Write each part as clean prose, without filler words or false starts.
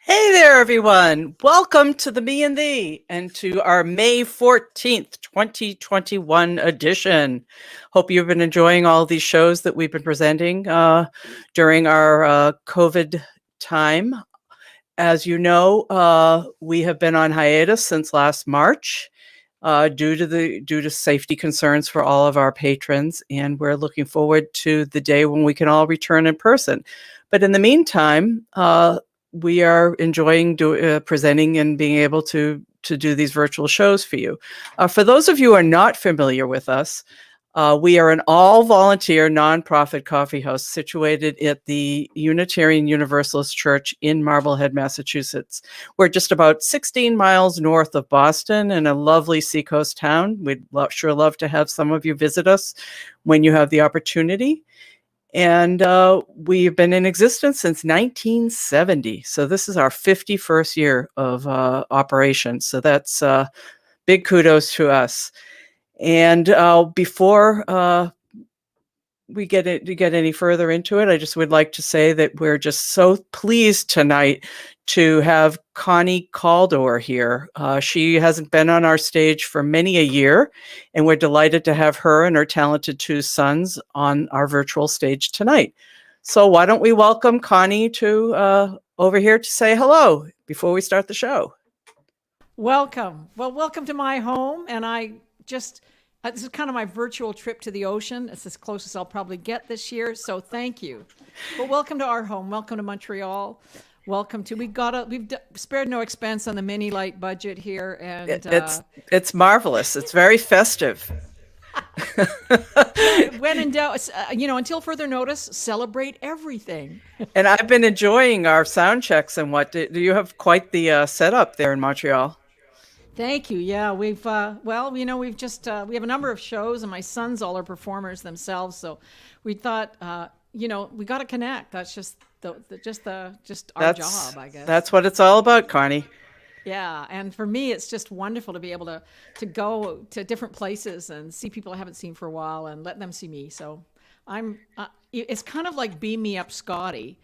Hey there, everyone. Welcome to the Me and Thee and to our May 14th, 2021 edition. Hope you've been enjoying all these shows that we've been presenting during our COVID time. As you know, we have been on hiatus since last March due to safety concerns for all of our patrons, and we're looking forward to the day when we can all return in person. But in the meantime, we are enjoying presenting and being able to do these virtual shows for you. For those of you who are not familiar with us, we are an all-volunteer nonprofit coffee house situated at the Unitarian Universalist Church in Marblehead, Massachusetts. We're just about 16 miles north of Boston in a lovely seacoast town. We'd sure love to have some of you visit us when you have the opportunity. And we've been in existence since 1970. So this is our 51st year of operation. So that's big kudos to us. And before we get any further into it, I just would like to say that we're just so pleased tonight to have Connie Kaldor here. She hasn't been on our stage for many a year, and we're delighted to have her and her talented two sons on our virtual stage tonight. So why don't we welcome Connie to over here to say hello before we start the show. Welcome. Well, welcome to my home, and this is kind of my virtual trip to the ocean. It's as close as I'll probably get this year, so thank you. But welcome to our home. Welcome to Montreal. Welcome to, we've spared no expense on the mini light budget here, and it's marvelous. It's very festive. When in doubt, until further notice, celebrate everything. And I've been enjoying our sound checks and what. Do you have quite the setup there in Montreal? Thank you. Yeah, we've just we have a number of shows, and my sons all are performers themselves. So we thought, we got to connect. That's just our job, I guess. That's what it's all about, Connie. Yeah, and for me, it's just wonderful to be able to go to different places and see people I haven't seen for a while and let them see me. So it's kind of like Beam Me Up Scotty,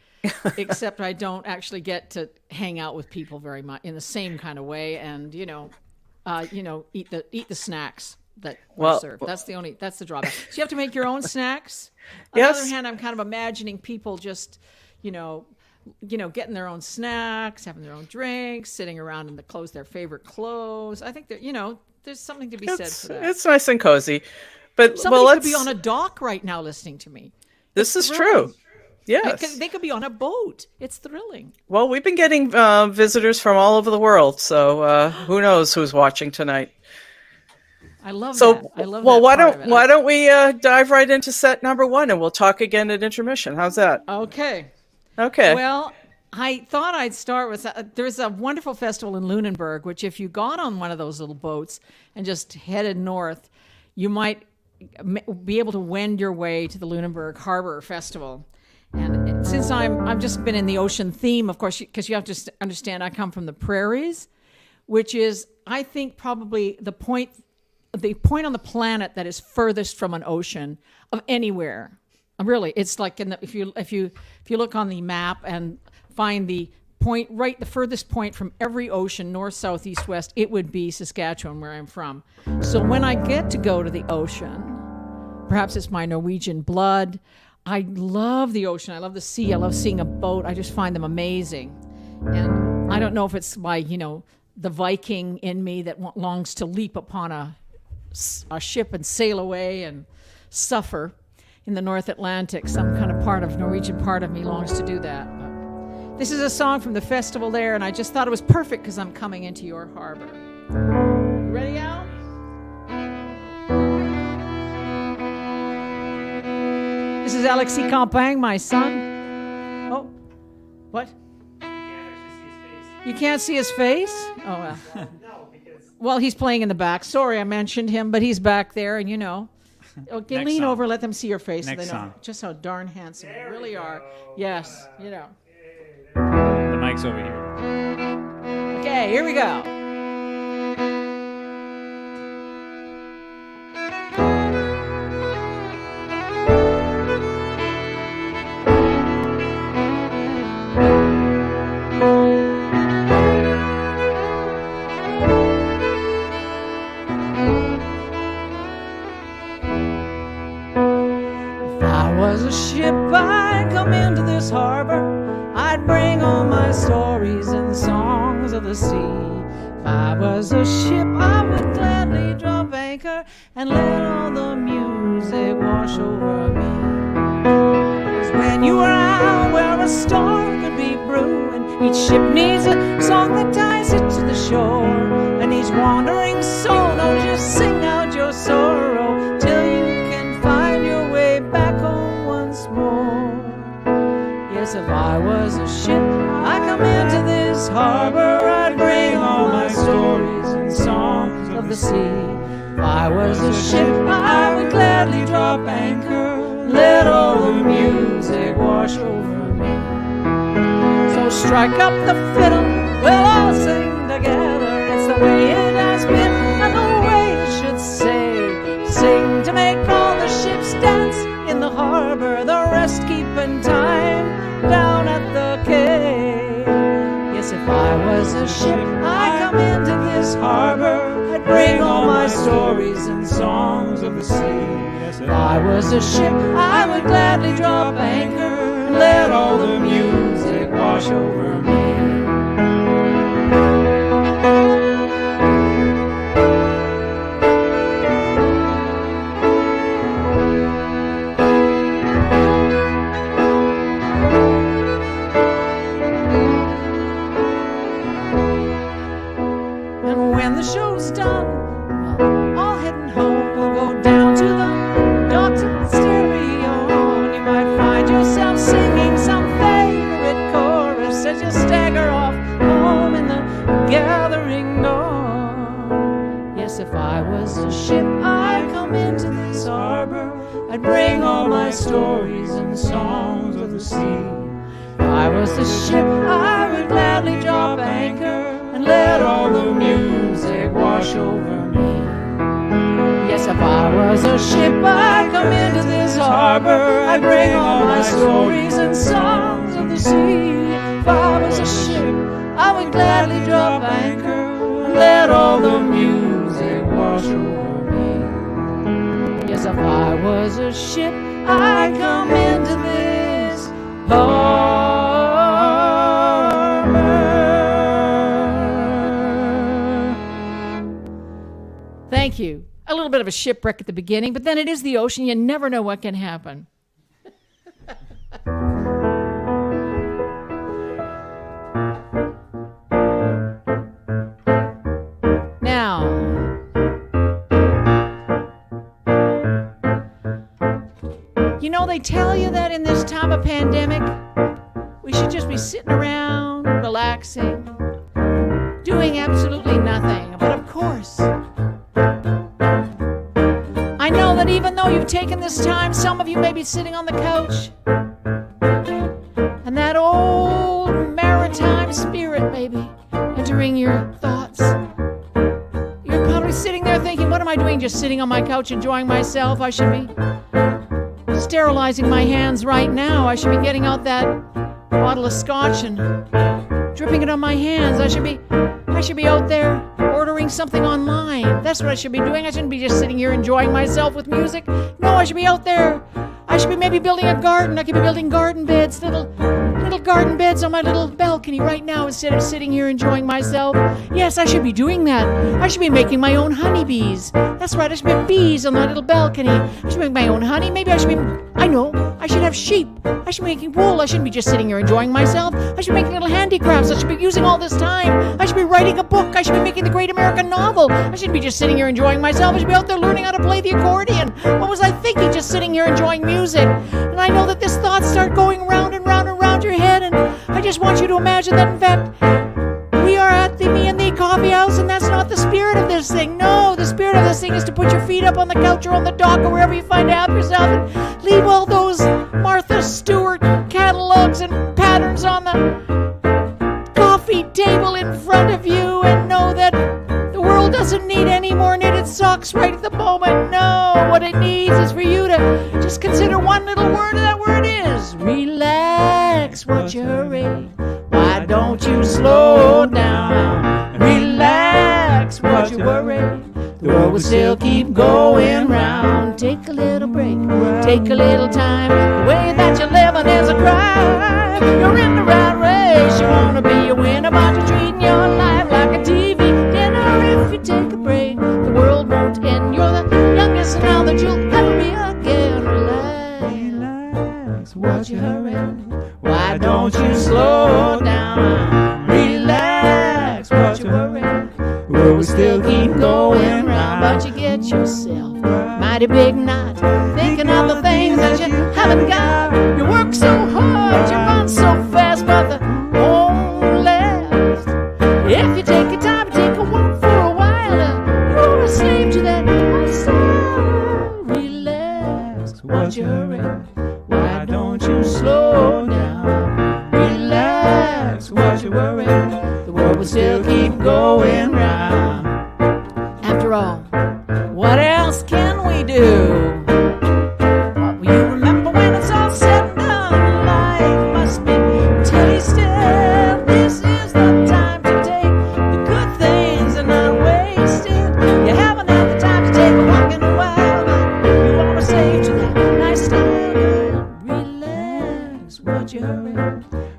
except I don't actually get to hang out with people very much in the same kind of way, and eat the snacks that are served. That's the drawback. So you have to make your own snacks. On the other hand, I'm kind of imagining people just, getting their own snacks, having their own drinks, sitting around in their favorite clothes. I think that, there's something to be said for that. It's nice and cozy. But somebody could be on a dock right now listening to me. This is true. Yes. They could be on a boat. It's thrilling. Well, we've been getting visitors from all over the world, so who knows who's watching tonight. I love that. I love that. Why don't we dive right into set number 1, and we'll talk again at intermission. How's that? Okay. Well, I thought I'd start with there's a wonderful festival in Lunenburg, which if you got on one of those little boats and just headed north, you might be able to wend your way to the Lunenburg Harbor Festival. And since I've just been in the ocean theme, of course, because you have to understand, I come from the Prairies, which is, I think, probably the point on the planet that is furthest from an ocean of anywhere. Really, it's like if you look on the map and find the furthest point from every ocean, north, south, east, west, it would be Saskatchewan, where I'm from. So when I get to go to the ocean, perhaps it's my Norwegian blood. I love the ocean. I love the sea. I love seeing a boat. I just find them amazing. And I don't know if it's my, the Viking in me that longs to leap upon a ship and sail away and suffer in the North Atlantic. Some kind of Norwegian part of me longs to do that. But this is a song from the festival there, and I just thought it was perfect because I'm coming into your harbor. You ready, Al? This is Alexis Campagne, my son. Oh, what? You can't see his face? Oh, well. Well, he's playing in the back. Sorry, I mentioned him, but he's back there, and Okay, lean over, let them see your face so they know just how darn handsome you really are. Yes, The mic's over here. Okay, here we go. Ship I'd come into this harbor, I'd bring all my stories and songs of the sea. If I was a ship, I would gladly drop anchor and let all the music wash over me. 'Cause when you are out where a storm could be brewing, each ship needs a song that ties it to the shore. And each wandering soul knows you sing out your sorrow till you can find your way back home once more. Yes, if I was a ship, I come into this harbor, I'd bring all my stories and songs of the sea. If I was a ship, I would gladly drop anchor, let all the music wash over me. So strike up the fiddle, we'll all sing together. It's the way it has been and the way it should say. Sing to make all the ships dance in the harbor, the rest keeping time down at the quay. Yes, if I was a ship, I come into this harbor, I'd bring all my stories and songs of the sea. Yes, if I was a ship, I would gladly drop anchor and let all the music wash over me. And when the show's done, all heading home, we'll go down to Yes, if I was a ship, I'd come into this harbor. I'd bring all my stories and songs of the sea. If I was a ship, I would gladly drop anchor and let all the music wash over me. Yes, if I was a ship, I'd come into this harbor. I'd bring all my stories and songs of the sea. If I was a ship, I would gladly drop anchor and let all the music wash over me. Yes, if I was a ship, I'd come into this harbor. Thank you. A little bit of a shipwreck at the beginning, but then it is the ocean. You never know what can happen. Now, you know, they tell you that in this time of pandemic, we should just be sitting around, relaxing, doing absolutely nothing. But of course, I know that even though you've taken this time, some of you may be sitting on the couch, and that old maritime spirit may be entering your thoughts. You're probably sitting there thinking, what am I doing just sitting on my couch enjoying myself? I should be sterilizing my hands right now. I should be getting out that bottle of scotch and dripping it on my hands. I should be out there ordering something online. That's what I should be doing. I shouldn't be just sitting here enjoying myself with music. No, I should be out there. I should be maybe building a garden. I could be building garden beds, little garden beds on my little balcony right now instead of sitting here enjoying myself. Yes, I should be doing that. I should be making my own honeybees. That's right, I should be bees on my little balcony. I should make my own honey. Maybe I should have sheep. I should be making wool. I shouldn't be just sitting here enjoying myself. I should be making little handicrafts. I should be using all this time. I should be writing a book. I should be making the great American novel. I shouldn't be just sitting here enjoying myself. I should be out there learning how to play the accordion. What was I thinking just sitting here enjoying music? And I know that this thoughts start going round and round and round your head, and I just want you to imagine that, in fact, we are at the Me and Thee coffee house, and that's not the spirit of this thing. No, the spirit of this thing is to put your feet up on the couch or on the dock or wherever you find to help yourself and leave all those Martha Stewart catalogs and patterns on the coffee table in front of you and know that the world doesn't need any more knitted socks right at the moment. No, what it needs is for you to just consider one little word, and that word is relax. What's your hurry? Why don't you slow down? Relax, what's your worry? The world will still keep going round. Take a little break, take a little time. The way that you're living is a crime. You're in the rat race, you wanna be a winner, but you're treating your life like a TV dinner. If you take a break, the world won't end. You're the youngest now that you'll ever be again. Relax, what's your hurry? Why don't you slow down? Relax, what's your worry? The world will still keep going round, but you get yourself mighty big knot, thinking of the things that you haven't got. You work so hard, you run so fast, but the won't last. If you take your time, take a walk for a while, you're a slave to that lifestyle. Relax, what's your hurry? Why don't you slow down? Relax, what's your worry? The world will still keep going round. After all, what else can we do? What will you remember when it's all said and done? Life must be tasted. This is the time to take the good things and not waste it. You haven't had the time to take a walk in a while, but you want to save to that nice style. Relax, what's your hurry?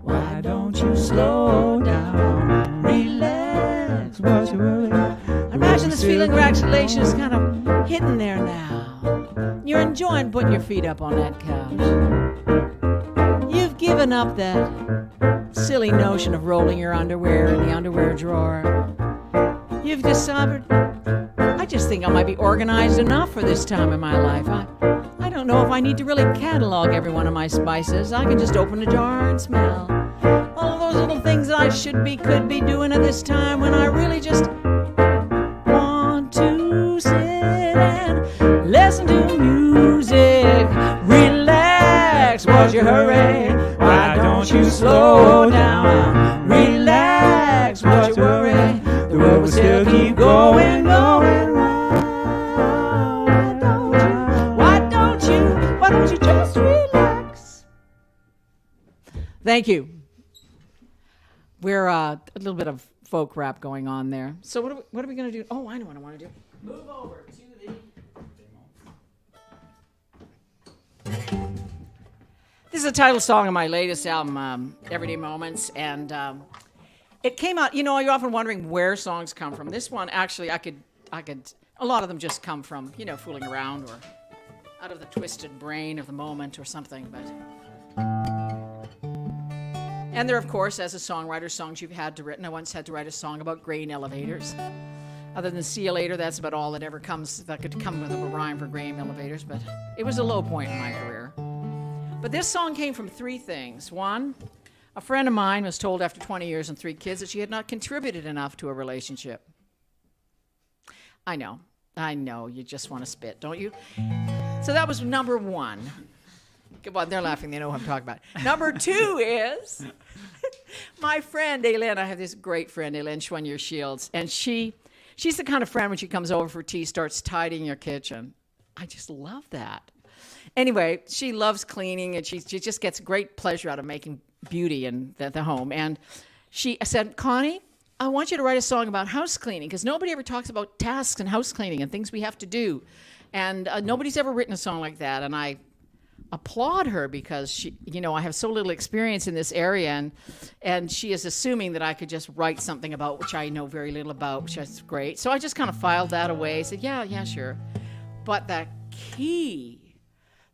Why don't you slow down? Relax, what's your worry? Imagine this feeling of relaxation is kind of hidden there now. You're enjoying putting your feet up on that couch. You've given up that silly notion of rolling your underwear in the underwear drawer. You've decided, I just think I might be organized enough for this time in my life. I don't know if I need to really catalog every one of my spices. I can just open a jar and smell all of those little things that I should be, could be doing at this time when I really just want to slow down, relax, what you worry, the world will still keep going, going round. Why don't you just relax? Thank you. We're a little bit of folk rap going on there. So what are we going to do? Oh, I know what I want to do. Move over to the... This is the title song of my latest album, Everyday Moments, and it came out. You know, you're often wondering where songs come from. This one, actually, I could. A lot of them just come from, you know, fooling around or out of the twisted brain of the moment or something. But and there, of course, as a songwriter, songs you've had to written. I once had to write a song about grain elevators. Other than see you later, that's about all that ever comes that could come with a rhyme for grain elevators. But it was a low point in my career. But this song came from three things. One, a friend of mine was told after 20 years and 3 kids that she had not contributed enough to a relationship. I know, you just want to spit, don't you? So that was number one. Come on, they're laughing, they know what I'm talking about. Number 2 is my friend, Aileen. I have this great friend, Aileen Schwenier-Shields, and she's the kind of friend when she comes over for tea, starts tidying your kitchen. I just love that. Anyway, she loves cleaning, and she just gets great pleasure out of making beauty in the home. And she said, Connie, I want you to write a song about house cleaning, because nobody ever talks about tasks and house cleaning and things we have to do. And nobody's ever written a song like that. And I applaud her because she, you know, I have so little experience in this area, and she is assuming that I could just write something about which I know very little about, which is great. So I just kind of filed that away, said, yeah, sure. But the key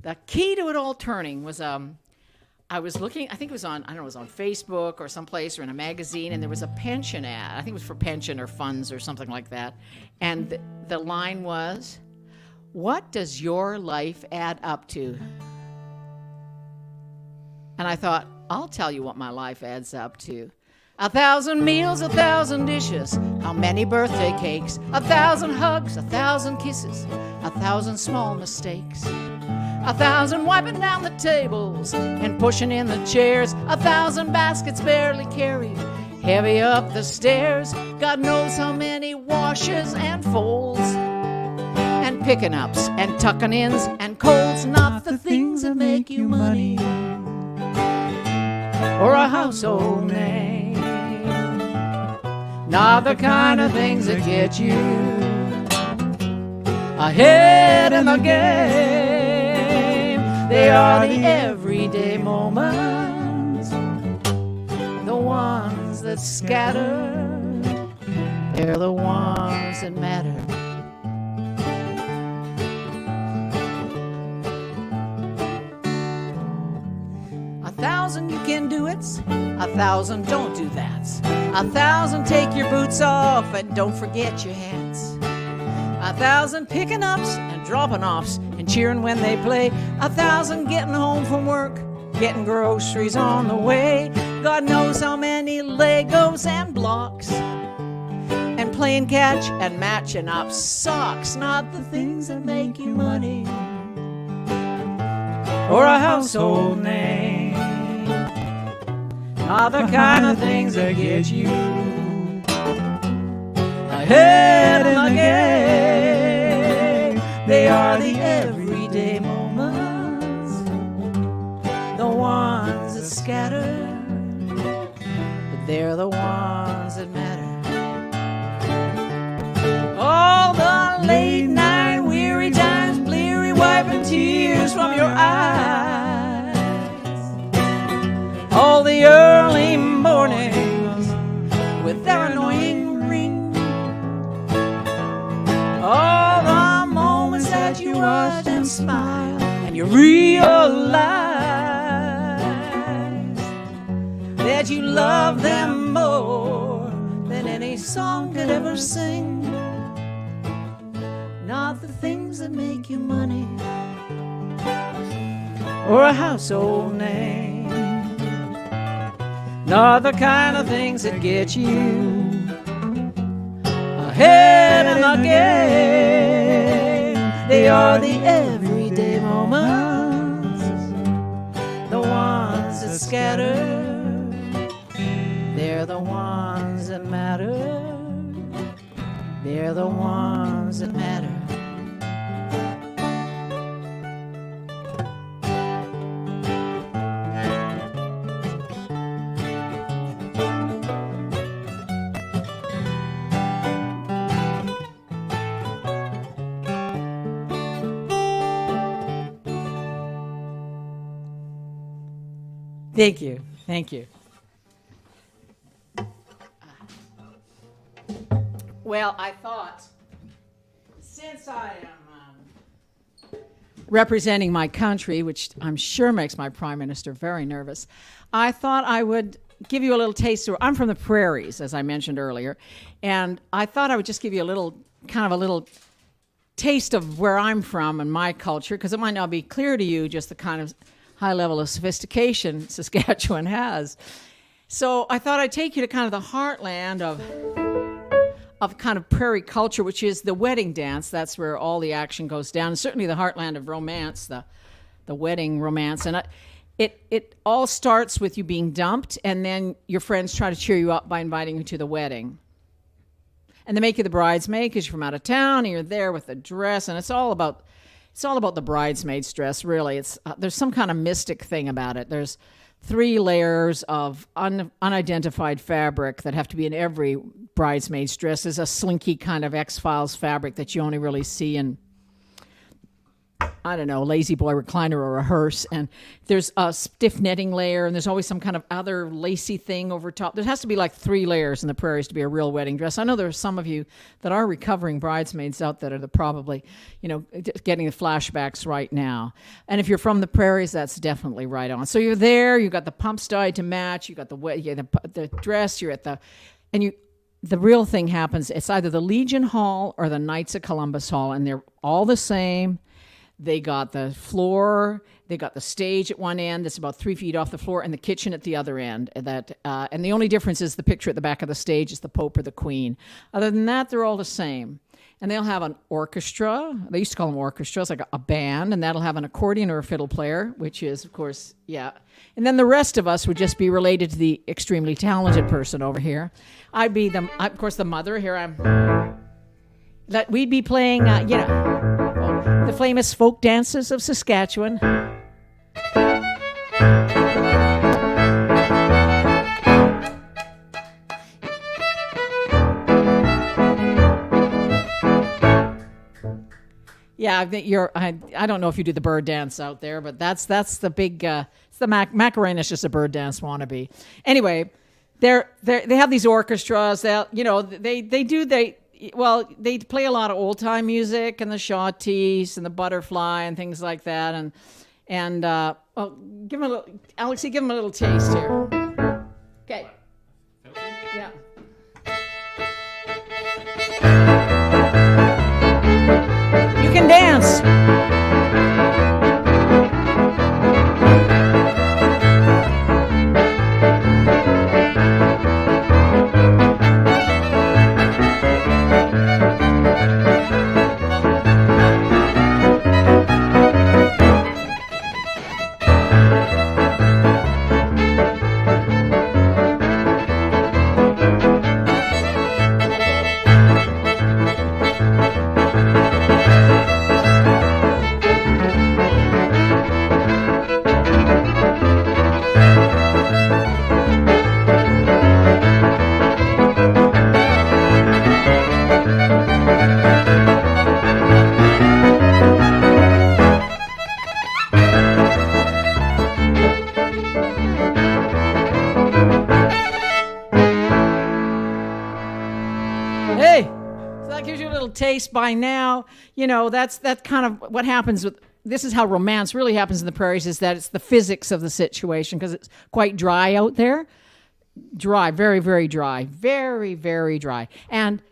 to it all turning was I was looking, I think it was on, I don't know, it was on Facebook or someplace or in a magazine, and there was a pension ad. I think it was for pension or funds or something like that. And the line was, what does your life add up to? And I thought, I'll tell you what my life adds up to. 1,000 meals, 1,000 dishes, how many birthday cakes, 1,000 hugs, 1,000 kisses, 1,000 small mistakes, 1,000 wiping down the tables and pushing in the chairs, 1,000 baskets barely carried, heavy up the stairs, God knows how many washes and folds, and picking ups and tucking ins and colds, not the things that make you money or a household name. Not the kind of things that get you ahead in the game. They are the everyday moments, the ones that scatter. They're the ones that matter. A 1,000 you can do it, 1,000 don't do that. 1,000 take your boots off and don't forget your hats. 1,000 picking ups and dropping offs and cheering when they play. 1,000 getting home from work, getting groceries on the way. God knows how many Legos and blocks, and playing catch and matching up socks. Not the things that make you money or a household name. Not the kind of things that get you ahead in the game. They are the everyday moments, the ones that scatter, but they're the ones that matter. All the late night weary times, bleary wiping tears from your eyes. All the early mornings with their annoying ring. All the moments that you watch and smile and you realize that you love them more than any song could ever sing. Not the things that make you money or a household name. Not the kind of things that get you ahead in the game. They are the everyday moments, the ones that scatter. the ones that matter. They're the ones that matter. Thank you. Thank you. Well, I thought, since I am representing my country, which I'm sure makes my prime minister very nervous, I thought I would give you a little taste. I'm from the prairies, as I mentioned earlier, and I thought I would just give you a little taste of where I'm from and my culture, because it might not be clear to you just the kind of high level of sophistication Saskatchewan has. So I thought I'd take you to kind of the heartland of kind of prairie culture, which is the wedding dance. That's where all the action goes down. And certainly the heartland of romance, the wedding romance. And it all starts with you being dumped, and then your friends try to cheer you up by inviting you to the wedding. And they make you the bridesmaid because you're from out of town, and you're there with the dress, and it's all about the bridesmaid's dress, really. There's some kind of mystic thing about it. There's 3 layers of unidentified fabric that have to be in every bridesmaid's dress. There's a slinky kind of X-Files fabric that you only really see in, I don't know, lazy boy recliner or a hearse. And there's a stiff netting layer, and there's always some kind of other lacy thing over top. There has to be like 3 layers in the prairies to be a real wedding dress. I know there are some of you that are recovering bridesmaids out there that are probably, getting the flashbacks right now. And if you're from the prairies, that's definitely right on. So you're there, you got the pumps dyed to match, you got the dress, you're at the real thing happens. It's either the Legion Hall or the Knights of Columbus Hall, and they're all the same. They got the floor, they got the stage at one end that's about 3 feet off the floor, and the kitchen at the other end. And the only difference is the picture at the back of the stage is the Pope or the Queen. Other than that, they're all the same. And they'll have an orchestra. They used to call them orchestras, like a band, and that'll have an accordion or a fiddle player, which is, of course, yeah. And then the rest of us would just be related to the extremely talented person over here. I'd be, of course, the mother. Here we'd be playing, the famous folk dances of Saskatchewan. Yeah, I think I don't know if you do the bird dance out there, but that's the big. It's the Macarena's just a bird dance wannabe. Anyway, they have these orchestras. They play a lot of old time music and the shanties and the butterfly and things like that. And give him a little, Alexi, give him a little taste here. Okay. Yeah. You can dance. Taste by now, that's kind of what happens with this is how romance really happens in the prairies, is that it's the physics of the situation, because it's quite dry out there. Dry, very, very dry, very, very dry. And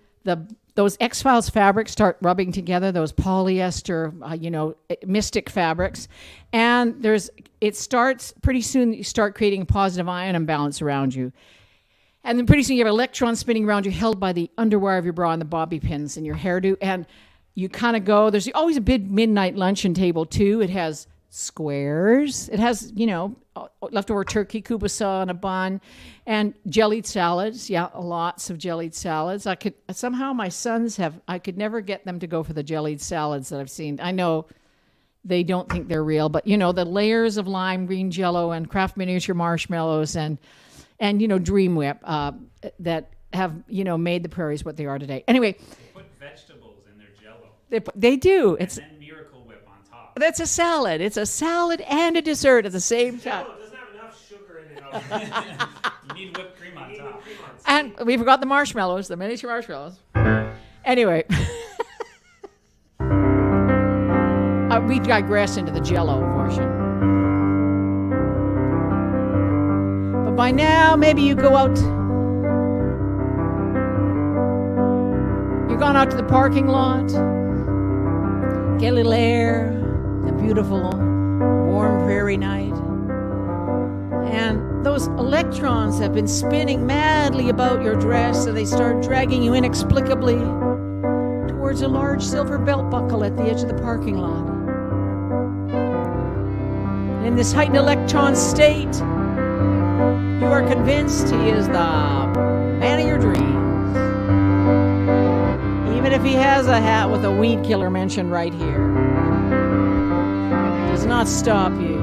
those X-Files fabrics start rubbing together, those polyester, mystic fabrics. And it starts pretty soon, you start creating a positive ion imbalance around you. And then pretty soon you have electrons spinning around you, held by the underwire of your bra and the bobby pins in your hairdo. And you kind of go, there's always a big midnight luncheon table too. It has squares. It has, leftover turkey kubasa on a bun, and jellied salads. Yeah, lots of jellied salads. My sons I could never get them to go for the jellied salads that I've seen. I know they don't think they're real, but the layers of lime green jello and Kraft miniature marshmallows and Dream Whip that have made the prairies what they are today. Anyway, They put vegetables in their jello. they do. And then Miracle Whip on top. That's a salad. It's a salad and a dessert at the same time. Jello doesn't have enough sugar in it. You need whipped cream on top. And we forgot the marshmallows, the miniature marshmallows. Anyway, we digress into the jello portion. But by now, maybe you go out. You've gone out to the parking lot, get a little air, a beautiful, warm prairie night. And those electrons have been spinning madly about your dress, so they start dragging you inexplicably towards a large silver belt buckle at the edge of the parking lot. In this heightened electron state, you are convinced he is the man of your dreams. Even if he has a hat with a weed killer mentioned right here, it does not stop you.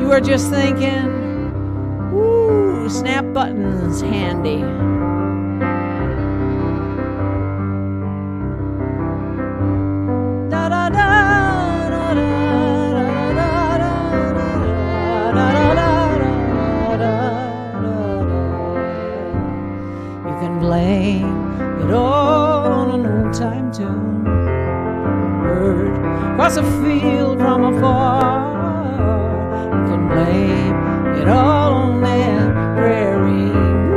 You are just thinking, ooh, snap buttons handy. Da da da da da da da da da. You can blame it all on an old-time tune, heard across a field from afar. You can blame it all on that prairie moon,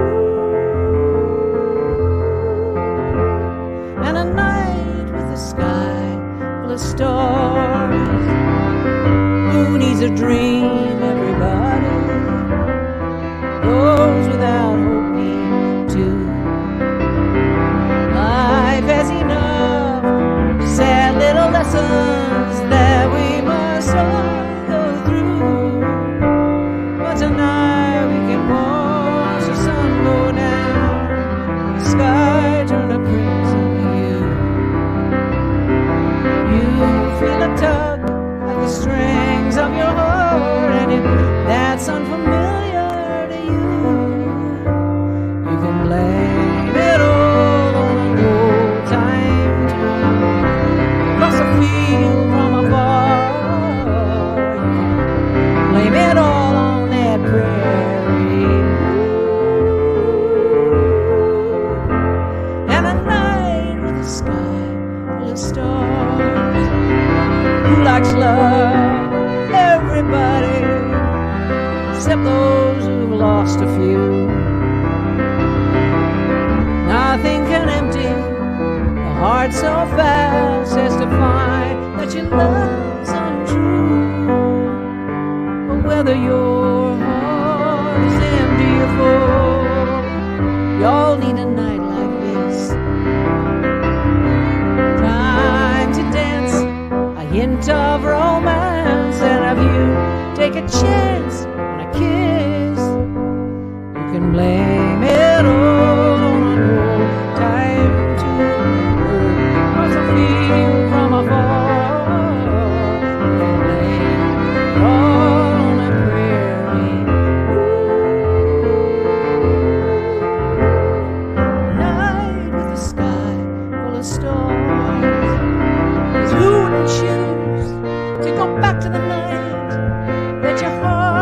and a night with the sky full of stars. Who needs a dream? Everybody goes without hope, need to. Life has enough sad little lessons that we must all go through. But tonight we can watch the sun go down, the sky turn a crimson hue. You feel a tug at the strings of your heart, and if that's unfamiliar to you, you can blame it all on an old time tune. Across a field from afar, you can blame it all on that prairie moon, and a night with the sky full of stars. Who likes love? Everybody, except those who've lost a few. Nothing can empty a heart so fast as to find that your love's untrue. But whether your heart is empty or full, y'all need a night like this. Time to dance, a hint of romance, and if you take a chance on a kiss, you can blame it all on an old time tune. Across a field from afar, you can blame it all on a prairie moon. Night with the sky full of stars. 'Cause who wouldn't choose to go back to the night that your heart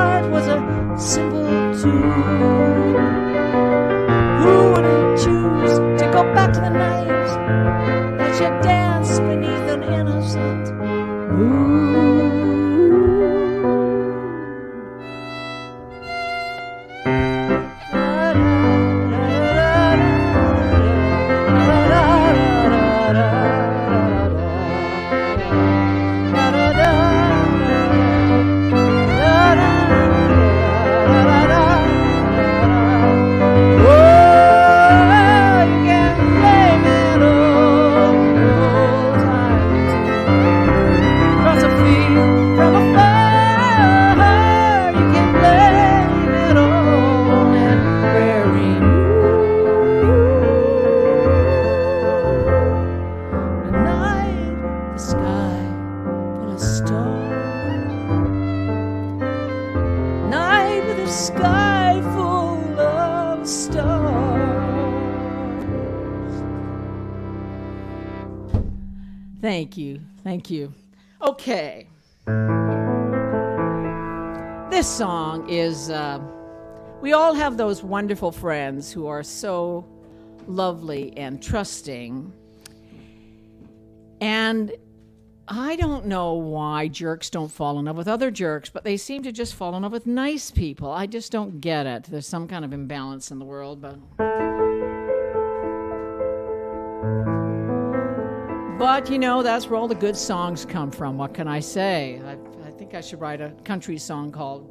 Thank you. Thank you. Okay. This song is, we all have those wonderful friends who are so lovely and trusting. And I don't know why jerks don't fall in love with other jerks, but they seem to just fall in love with nice people. I just don't get it. There's some kind of imbalance in the world, but you know, that's where all the good songs come from. What can I say? I think I should write a country song called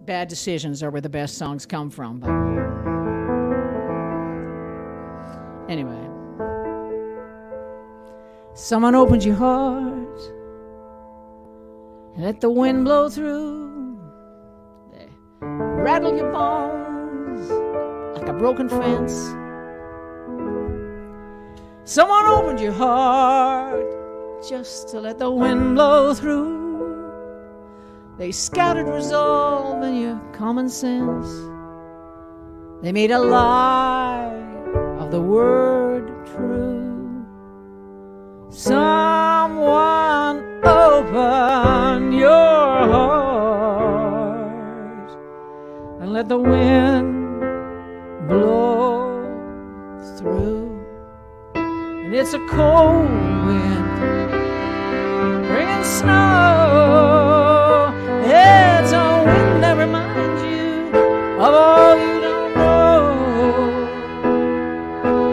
Bad Decisions Are Where the Best Songs Come From. But anyway. Someone opens your heart and let the wind blow through. They rattle your bones like a broken fence. Someone opened your heart just to let the wind blow through. They scattered resolve and your common sense. They made a lie of the word true. Someone open your heart and let the wind blow through. And it's a cold wind bringing snow. It's a wind that reminds you of all you don't know.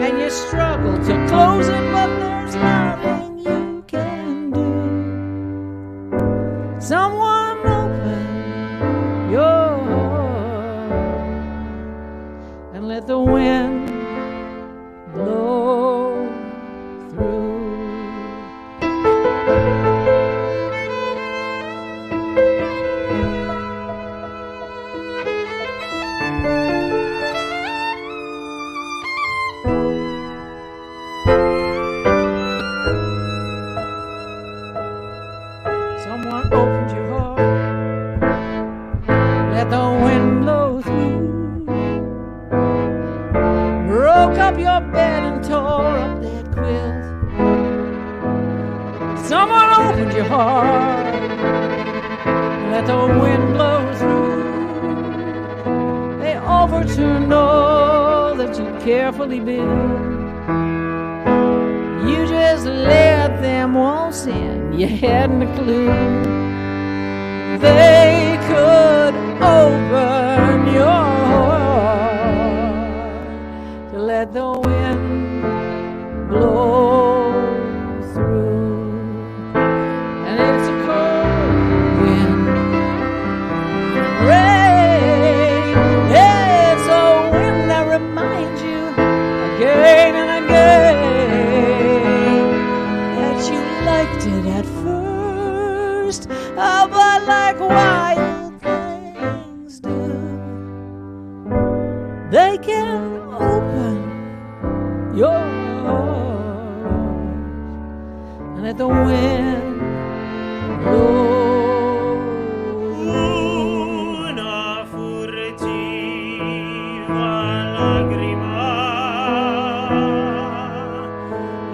And you struggle to close it, but there's nothing you can do. Someone open your heart and let the wind blow through. Someone opened your heart, let the wind blow through. Broke up your bed and tore up that quilt. Someone opened your heart, let the wind blow through. They overturned all that you carefully built. You just let them waltz in, you hadn't a clue. They could open your heart to let the wind blow through. And it's a cold wind, rain. It's a wind that reminds you again and again that you liked it at first, but like wild things do, they can open your heart and let the wind blow. Una furtiva lagrima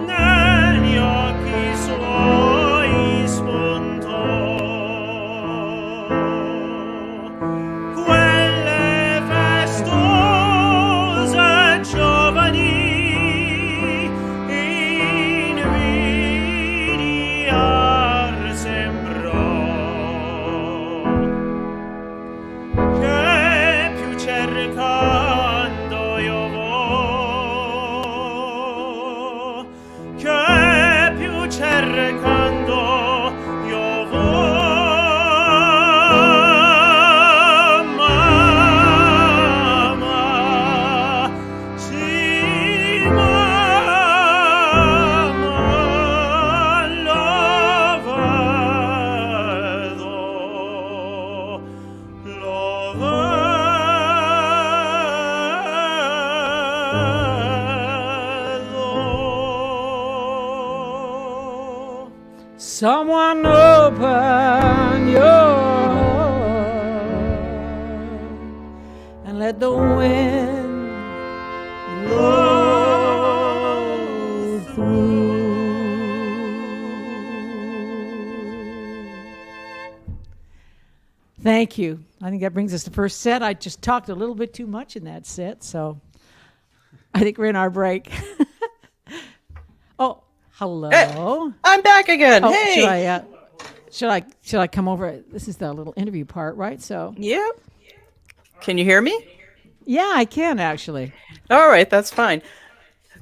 negli occhi suoi spuntò. Quelle festose giovani invidiar sembrò. Che più cercando io vo, che più cercando io vo, mamma, sì, mamma, lo vedo, lo vedo. Someone open your heart and let the wind blow through. Thank you. I think that brings us to first set. I just talked a little bit too much in that set, so I think we're in our break. Oh, hello. Hey, I'm back again. Oh, Hey. should I come over? This is the little interview part, right? So Yeah. Can you hear me? yeah, I can actually. All right, that's fine.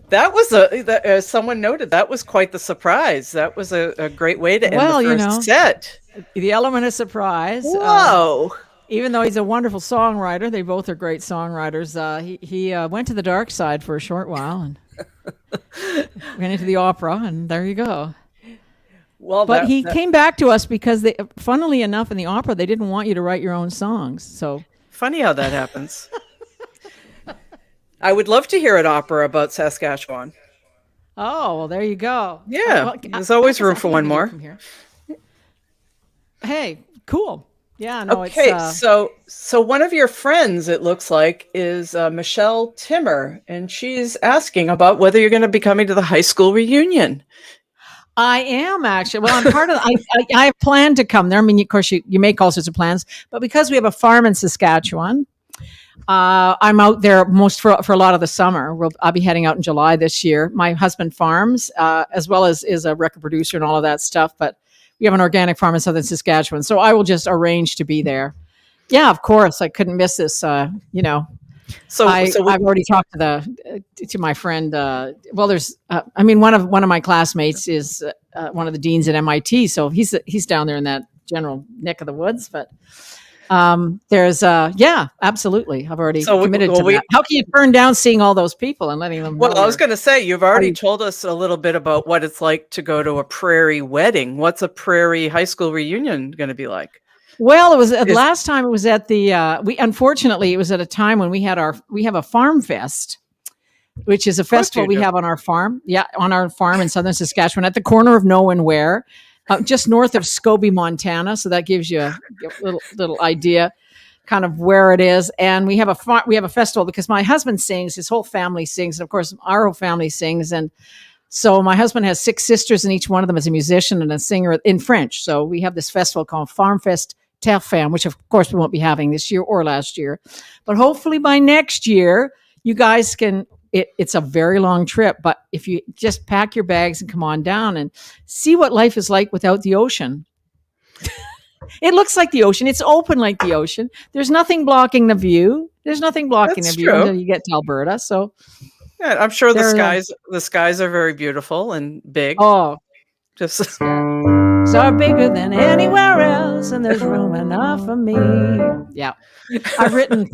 That was as someone noted, that was quite the surprise. That was a great way to end the first set. The element of surprise. Whoa. Even though he's a wonderful songwriter, they both are great songwriters. He went to the dark side for a short while and went into the opera, and there you go. Well, But he came back to us because, funnily enough, in the opera, they didn't want you to write your own songs. So funny how that happens. I would love to hear an opera about Saskatchewan. oh, well, there you go. Yeah, Well, there's always room I for think one we can do it more. from here. Hey, cool. Yeah, no, Okay, it's so one of your friends, it looks like, is Michelle Timmer, and she's asking about whether you're going to be coming to the high school reunion. I am actually. Well, I'm part of. I plan to come there. I mean, of course, you make all sorts of plans, but because we have a farm in Saskatchewan, I'm out there most for a lot of the summer. I'll be heading out in July this year. My husband farms, as well as is a record producer and all of that stuff. But we have an organic farm in southern Saskatchewan, so I will just arrange to be there. Yeah, of course, I couldn't miss this. So I've already talked to my friend. Well, there's, one of my classmates is one of the deans at MIT, so he's down there in that general neck of the woods. But there's, absolutely, I've already committed to that. How can you turn down seeing all those people and letting them? Well, I was going to say, you've already told us a little bit about what it's like to go to a Prairie wedding. What's a Prairie high school reunion going to be like? Well, it was last time. It was at the unfortunately it was at a time when we have a farm fest, which is a festival we have on our farm. Yeah, on our farm in southern Saskatchewan, at the corner of no and where, just north of Scobie, Montana. So that gives you a little idea, kind of where it is. And we have a festival because my husband sings, his whole family sings, and of course our whole family sings. And so my husband has 6 sisters, and each one of them is a musician and a singer in French. So we have this festival called Farm Fest Terre Ferme, which of course we won't be having this year or last year, but hopefully by next year you guys can. It's a very long trip, but if you just pack your bags and come on down and see what life is like without the ocean. It looks like the ocean. It's open like the ocean. There's nothing blocking the view. Until you get to Alberta. So yeah, I'm sure the skies are very beautiful and big. Oh, just are bigger than anywhere else, and there's room enough for me. Yeah, I've written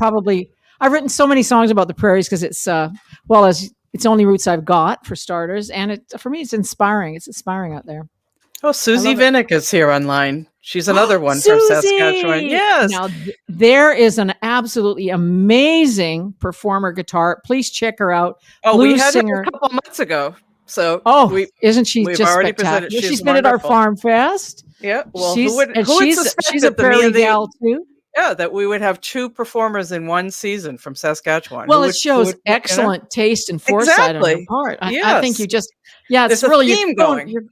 so many songs about the prairies because it's it's the only roots I've got for starters, and for me it's inspiring. It's inspiring out there. Oh, Susie Vinnick is here online. She's another one from Saskatchewan. Yes. Now there is an absolutely amazing performer guitar. Please check her out. Oh, we had her a couple months ago. So isn't she just spectacular? She's been at our farm fest. Yeah, well, she's a Prairie gal too. Yeah, that we would have 2 performers in one season from Saskatchewan. Well, it shows excellent taste and foresight on your part. I think you just it's There's really a theme going. You're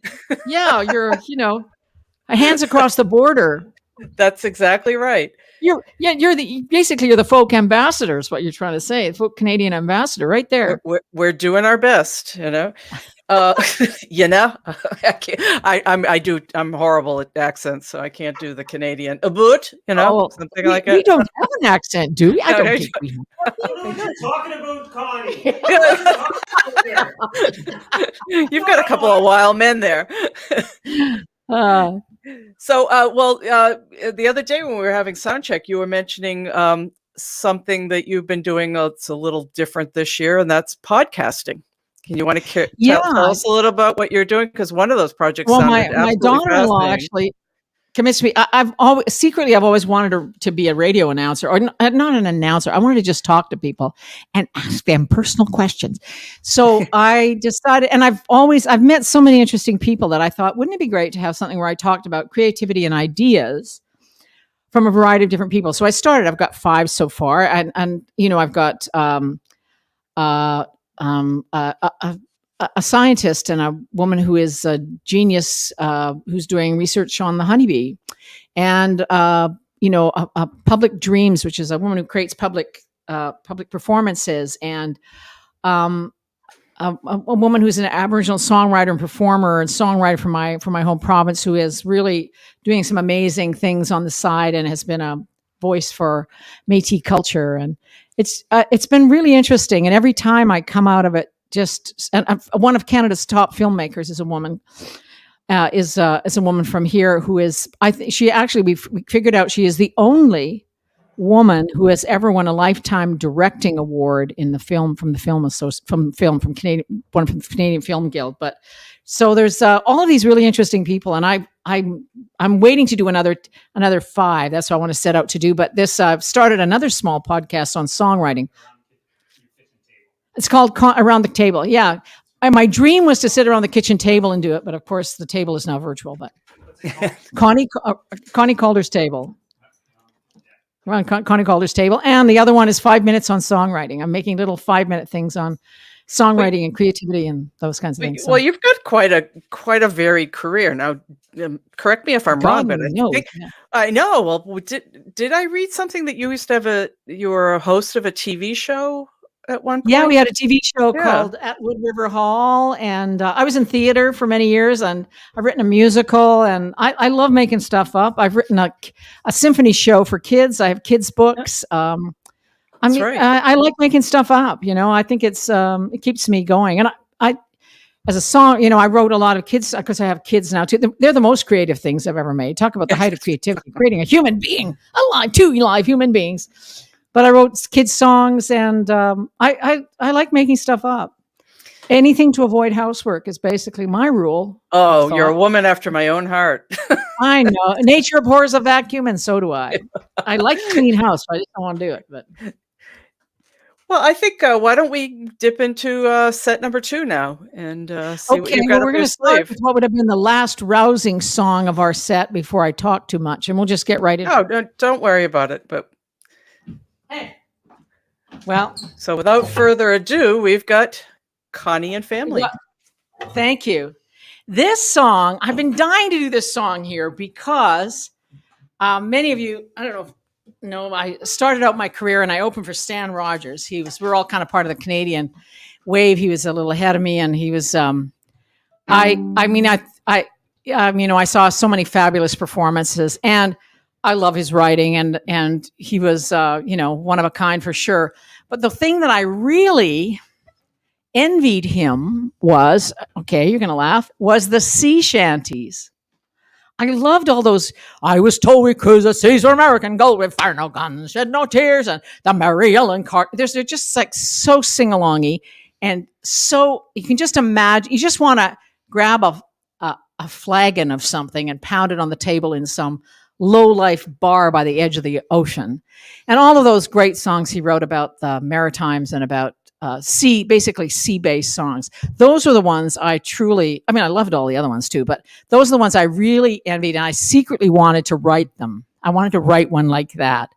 hands across the border. That's exactly right. You're the folk ambassador is what you're trying to say. The folk Canadian ambassador right there. We're doing our best, I'm horrible at accents, so I can't do the Canadian something like that. We don't have an accent, do we? I don't think we have. What are you talking about, Connie? You've got a couple of wild men there. So, the other day when we were having sound check, you were mentioning something that you've been doing that's a little different this year, and that's podcasting. Can you want to tell us a little about what you're doing? Because one of those projects. Well, my daughter-in-law actually convinced me. I've always wanted to be a radio announcer, or not an announcer. I wanted to just talk to people and ask them personal questions. So I decided, and I've met so many interesting people that I thought, wouldn't it be great to have something where I talked about creativity and ideas from a variety of different people. So I started. I've got 5 so far, and I've got a scientist and a woman who is a genius, who's doing research on the honeybee, and Public Dreams, which is a woman who creates public performances, and a woman who's an Aboriginal songwriter and performer and songwriter from my home province, who is really doing some amazing things on the side and has been a voice for Métis culture. And it's been really interesting. And every time I come out of it, one of Canada's top filmmakers is a woman. Is a woman from here who is, we figured out she is the only woman who has ever won a lifetime directing award in the film from Canadian Film Guild. But so there's all of these really interesting people, and I'm waiting to do another 5. That's what I want to set out to do. But this started another small podcast on songwriting. It's called Around the Table. Yeah. And my dream was to sit around the kitchen table and do it, but of course the table is now virtual. But Connie Kaldor's table. Around Connie Kaldor's table. And the other one is 5 minutes on songwriting. I'm making little 5-minute things on songwriting and creativity and those kinds of things. Well, you've got quite a varied career. Now, correct me if I'm wrong, but I know. Well, did I read something that you used to you were a host of a TV show at one point? Yeah, we had a TV show called At Wood River Hall, and I was in theater for many years, and I've written a musical, and I love making stuff up. I've written a symphony show for kids. I have kids' books. Right. I like making stuff up. I think it keeps me going. And I as a song, I wrote a lot of kids because I have kids now too. They're the most creative things I've ever made. Talk about the height of creativity, creating a human being, two live human beings. But I wrote kids' songs, and I like making stuff up. Anything to avoid housework is basically my rule. Oh, you're a woman after my own heart. I know. Nature abhors a vacuum, and so do I. I like to clean house, but I just don't want to do it. But well, I think why don't we dip into set number 2 now and see what you've got we're going to start with what would have been the last rousing song of our set before I talk too much, and we'll just get right into it. Oh, don't worry about it. But well, so without further ado, we've got Connie and Family. Well, thank you. This song, I've been dying to do this song here because many of you, I don't know, I started out my career and I opened for Stan Rogers. We're all kind of part of the Canadian wave. He was a little ahead of me, and he was, I saw so many fabulous performances, and I love his writing, and he was, one of a kind for sure. But the thing that I really envied him was, okay, you're going to laugh, was the sea shanties. I loved all those. I was told because the seas were American gold, we fire no guns, shed no tears, and the Mary Ellen Cart. They're just like so sing-alongy, and so you can just imagine. You just want to grab a flagon of something and pound it on the table in some low-life bar by the edge of the ocean. And all of those great songs he wrote about the Maritimes and about basically sea-based songs. Those were the ones I loved all the other ones too, but those are the ones I really envied, and I secretly wanted to write them. I wanted to write one like that.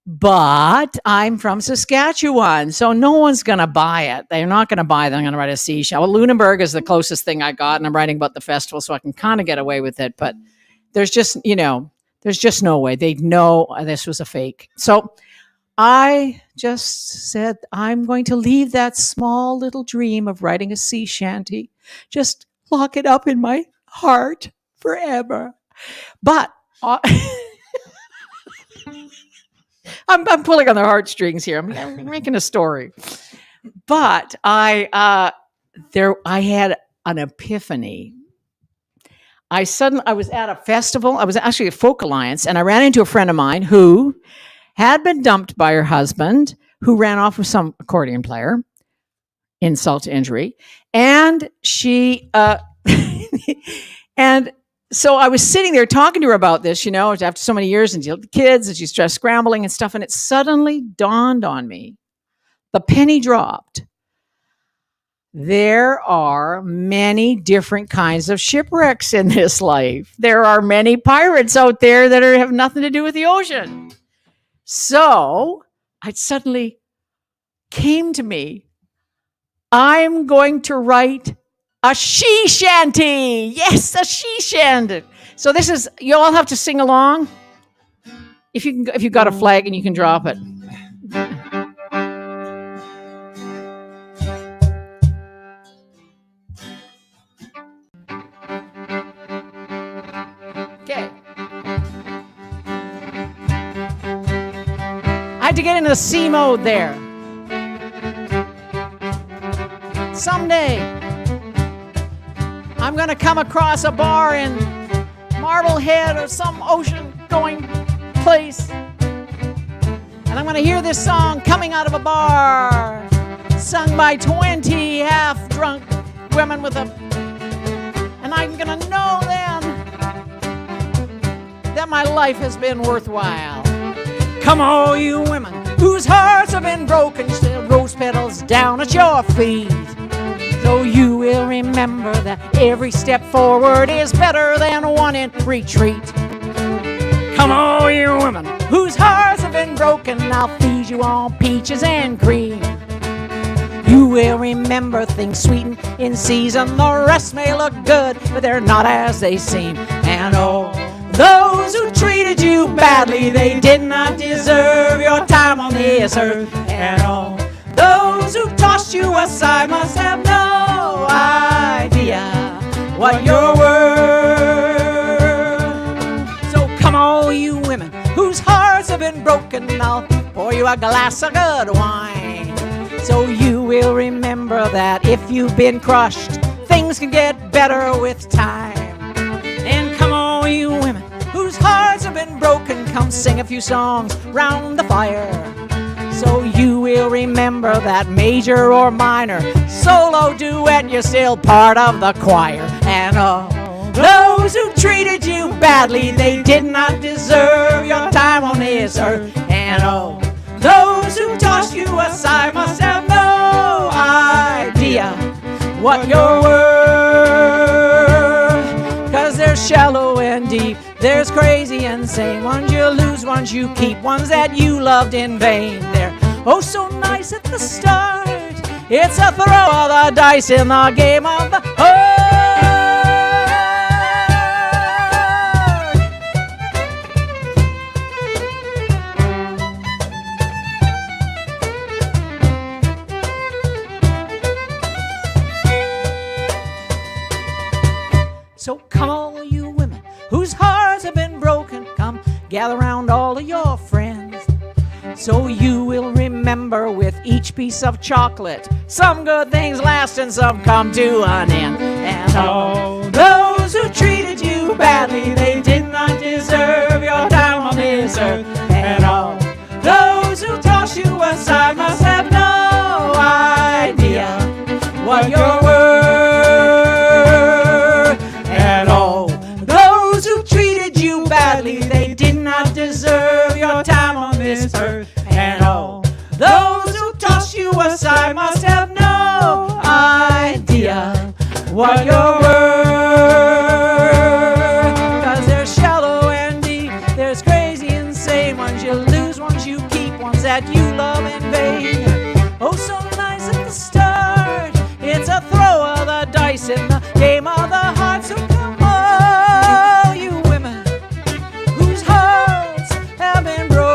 But I'm from Saskatchewan, so no one's going to buy it. They're not going to buy it. I'm going to write a seashell. Well, Lunenburg is the closest thing I got, and I'm writing about the festival, so I can kind of get away with it. But there's just no way. They'd know this was a fake. So I just said, I'm going to leave that small little dream of writing a sea shanty, just lock it up in my heart forever. But I'm pulling on the heartstrings here. I'm making a story. But I had an epiphany. I was at a festival. I was actually at Folk-Alliance, and I ran into a friend of mine who had been dumped by her husband, who ran off with some accordion player. Insult to injury. And she, and so I was sitting there talking to her about this, after so many years, and she had the kids, and she's just scrambling and stuff. And it suddenly dawned on me. The penny dropped. There are many different kinds of shipwrecks in this life. There are many pirates out there that have nothing to do with the ocean. So it suddenly came to me, I'm going to write a she shanty. Yes, a she shanty. So you all have to sing along. If you've got a flag and you can drop it. Okay. I had to get into C mode there. Someday, I'm going to come across a bar in Marblehead or some ocean-going place, and I'm going to hear this song coming out of a bar, sung by 20 half-drunk women with a... And I'm going to know then that my life has been worthwhile. Come all you women whose hearts have been broken, still rose petals down at your feet. So you will remember that every step forward is better than one in retreat. Come all you women whose hearts have been broken, I'll feed you on peaches and cream. You will remember things sweetened in season, the rest may look good, but they're not as they seem. And oh, those who treated you badly, they did not deserve your time on this earth. And oh, those who tossed you aside must have no idea what you're worth. So come all you women whose hearts have been broken, I'll pour you a glass of good wine. So you will remember that if you've been crushed, things can get better with time. And come all you women whose hearts have been broken, come sing a few songs round the fire. So you will remember that major or minor, solo, duet, you're still part of the choir. And oh, those who treated you badly, they did not deserve your time on this earth. And oh, those who tossed you aside must have no idea what you're worth. 'Cause there's shallow and deep, there's crazy and sane, ones you lose, ones you keep, ones that you loved in vain. They're oh so nice at the start, it's a throw of the dice in the game of the heart. So come all you women whose hearts have been broken, come gather round all of your friends. So you will remember with each piece of chocolate, some good things last and some come to an end. And all those who treated you badly, they did not deserve your time on this earth. And all those who tossed you aside must have no idea what you're worth. And all those who treated you badly, they did not deserve your time on this earth. And all those who tossed you aside must have no idea what you're worth. 'Cause there's shallow and deep, there's crazy and sane, ones you lose, ones you keep, ones that you love in vain. Oh, so nice at the start, it's a throw of the dice in the game of the heart. So come all you women whose hearts have been broken.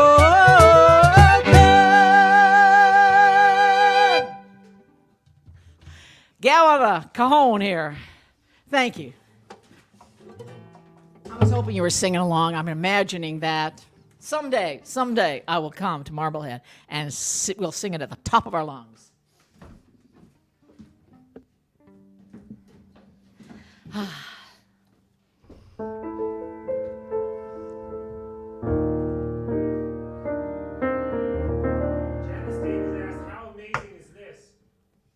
Gal of the cajon here. Thank you. I was hoping you were singing along. I'm imagining that someday I will come to Marblehead and we'll sing it at the top of our lungs. Janice Davis asked, how amazing is this?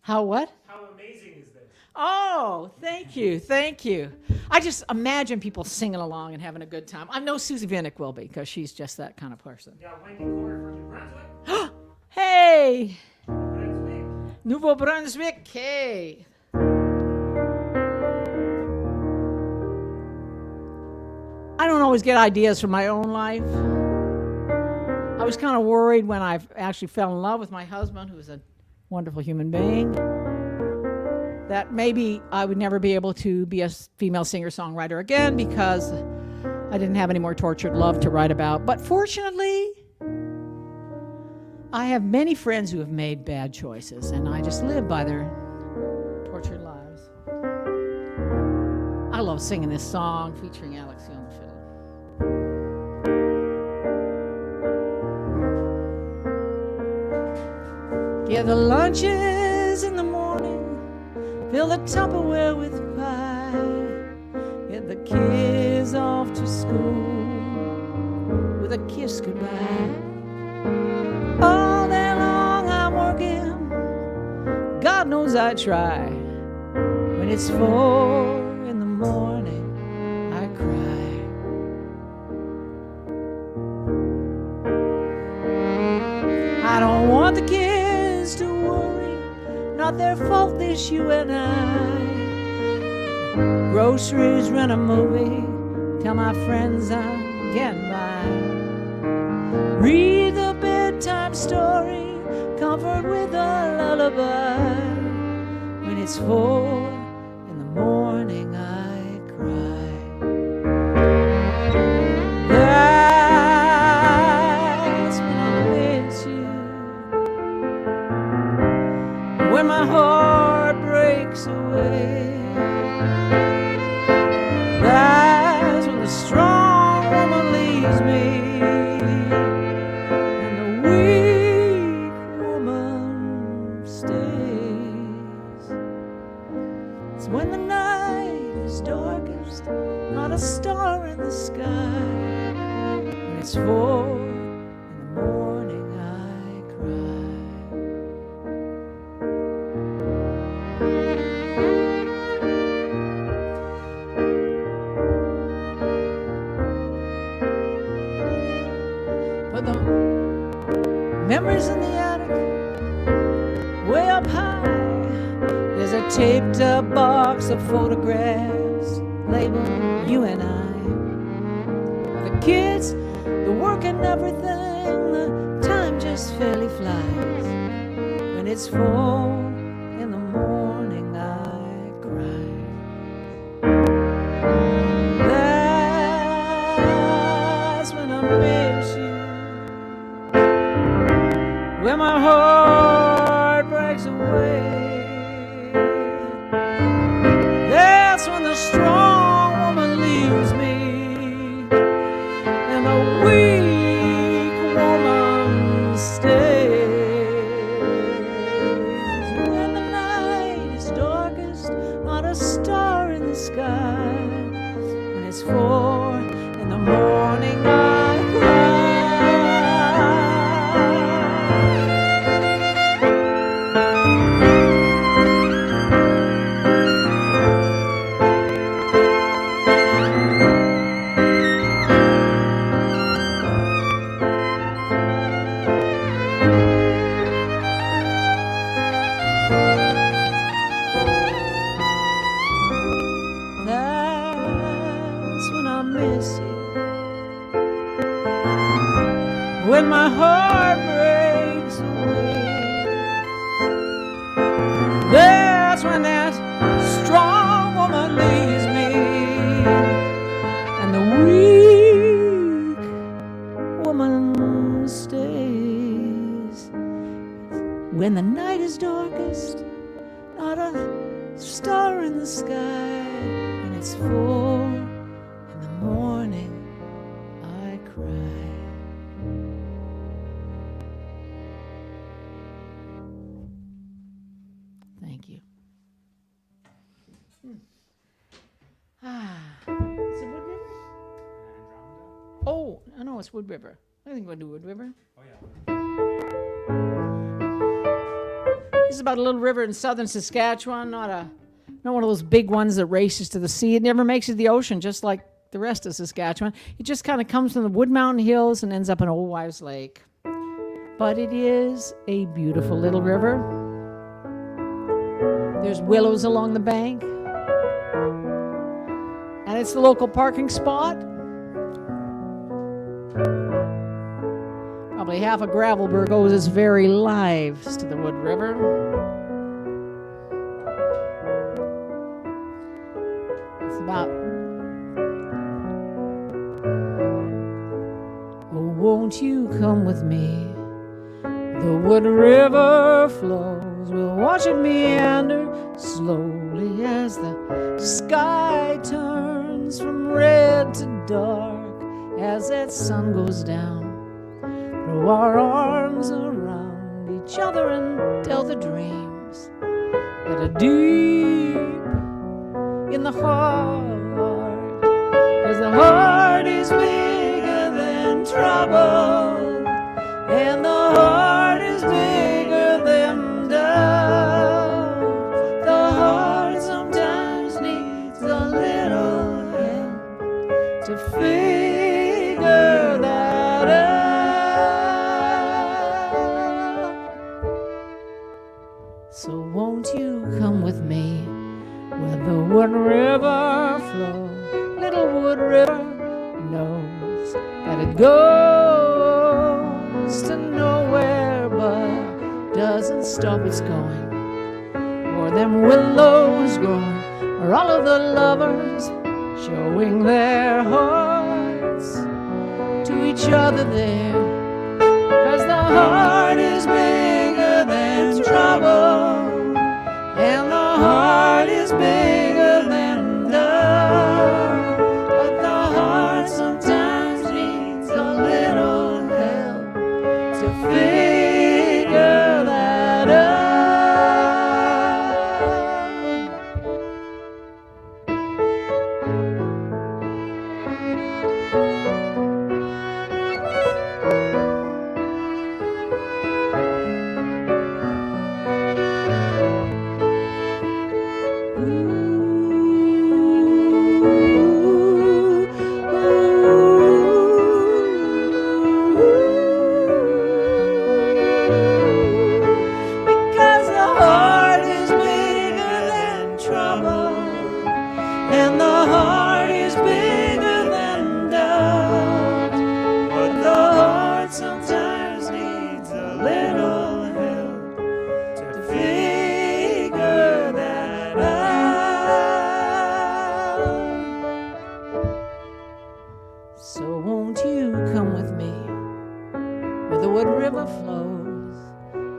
How what? How amazing is this? Oh, thank you, thank you. I just imagine people singing along and having a good time. I know Susie Vinnick will be, because she's just that kind of person. Yeah, Wendy Corey from New Brunswick. Hey, Brunswick. Nouveau Brunswick, hey. I don't always get ideas from my own life. I was kind of worried when I actually fell in love with my husband, who was a wonderful human being, that maybe I would never be able to be a female singer-songwriter again, because I didn't have any more tortured love to write about. But fortunately, I have many friends who have made bad choices, and I just live by their tortured lives. I love singing this song featuring Alexi on the fiddle. Get the lunches in the morning, fill the Tupperware with pie, get the kids off to school with a kiss goodbye. All day long I'm working, God knows I try. When it's 4 in the morning, I cry. I don't want the kids to worry, not their fault, this you and I. Groceries, rent a movie, tell my friends I'm getting by. Read the bedtime story, comfort with a lullaby. When it's 4 in the morning, I cry. That's when I miss you, when my heart breaks away. That's when the strong woman leaves me, and the weak woman stays. It's when the night is darkest, not a star in the sky. When it's 4 in the morning, I cry. But the memories in the attic, way up high, there's a taped up box of photographs labeled you and I. The kids, the work and everything, the time just fairly flies. When it's 4 in the morning, I cry. That's when I miss you, when my heart breaks away. That's when the strong woman leaves me, and the weak woman stays. When the night is darkest, not a star in the sky. When it's 4 in the morning, I cry. That's when I miss you, when my heart breaks away. That's when that strong woman leaves me, and the weak woman stays. When the night is darkest, not a star in the sky. When it's 4 in the morning, I cry. Thank you. Is it Wood River? Andromeda? Oh, I know it's Wood River. I think we'll do Wood River. Oh, yeah. This is about a little river in southern Saskatchewan, not one of those big ones that races to the sea. It never makes it to the ocean, just like the rest of Saskatchewan. It just kind of comes from the Wood Mountain Hills and ends up in Old Wives Lake. But it is a beautiful little river. There's willows along the bank. And it's the local parking spot. Probably half of Gravelburg owes its very lives to the Wood River. It's about won't you come with me? The wood river flows, we'll watch it meander slowly as the sky turns from red to dark. As that sun goes down, throw our arms around each other and tell the dreams that are deep in the heart. 'Cause the heart is bigger than trouble, and the heart is bigger than doubt. The heart sometimes needs a little help to figure that out. So won't you come with me where the wood river flows? Little wood river knows that it goes to nowhere, but doesn't stop its going. Or them willows growing, or all of the lovers showing their hearts to each other there. 'Cause the heart is bigger than trouble, and the heart is bigger than love. But the heart sometimes needs a little help to figure that out. Because the heart is bigger than trouble, and the heart is bigger than doubt. But the heart sometimes needs a little help to figure that out. So won't you come with me where the wood river flows?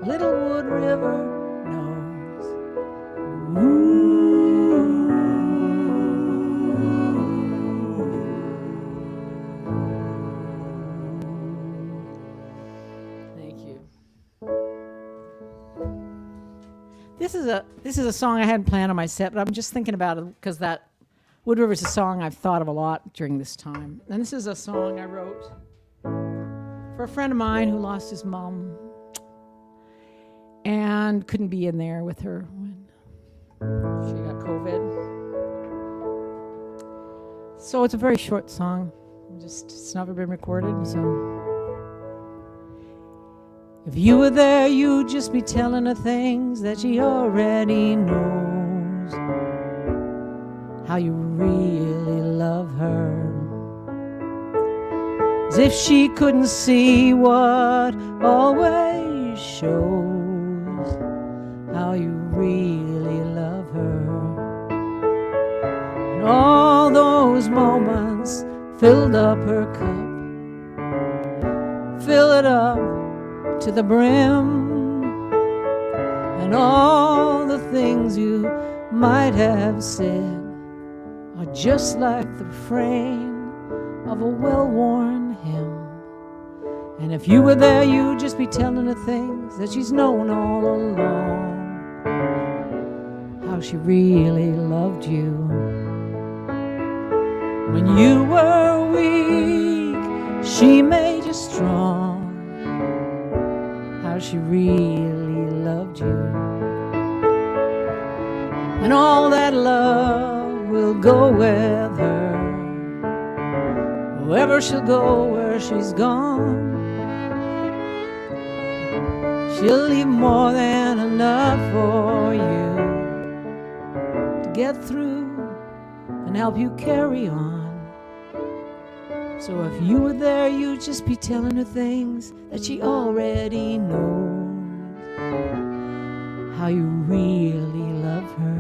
Little wood river knows. Thank you. This is a song I hadn't planned on my set, but I'm just thinking about it because that Wood River is a song I've thought of a lot during this time. And this is a song I wrote for a friend of mine who lost his mom and couldn't be in there with her when she got COVID. So it's a very short song. It's never been recorded, so. If you were there, you'd just be telling her things that she already knows. How you really love her. As if she couldn't see what always shows. How you really love her. And all those moments filled up her cup. Fill it up to the brim. And all the things you might have said are just like the refrain of a well-worn hymn. And if you were there, you'd just be telling her things that she's known all along. How she really loved you. When you were weak, she made you strong. How she really loved you. And all that love will go with her. Wherever she'll go, where she's gone, she'll leave more than enough for you to get through and help you carry on. So if you were there, you'd just be telling her things that she already knows. How you really love her.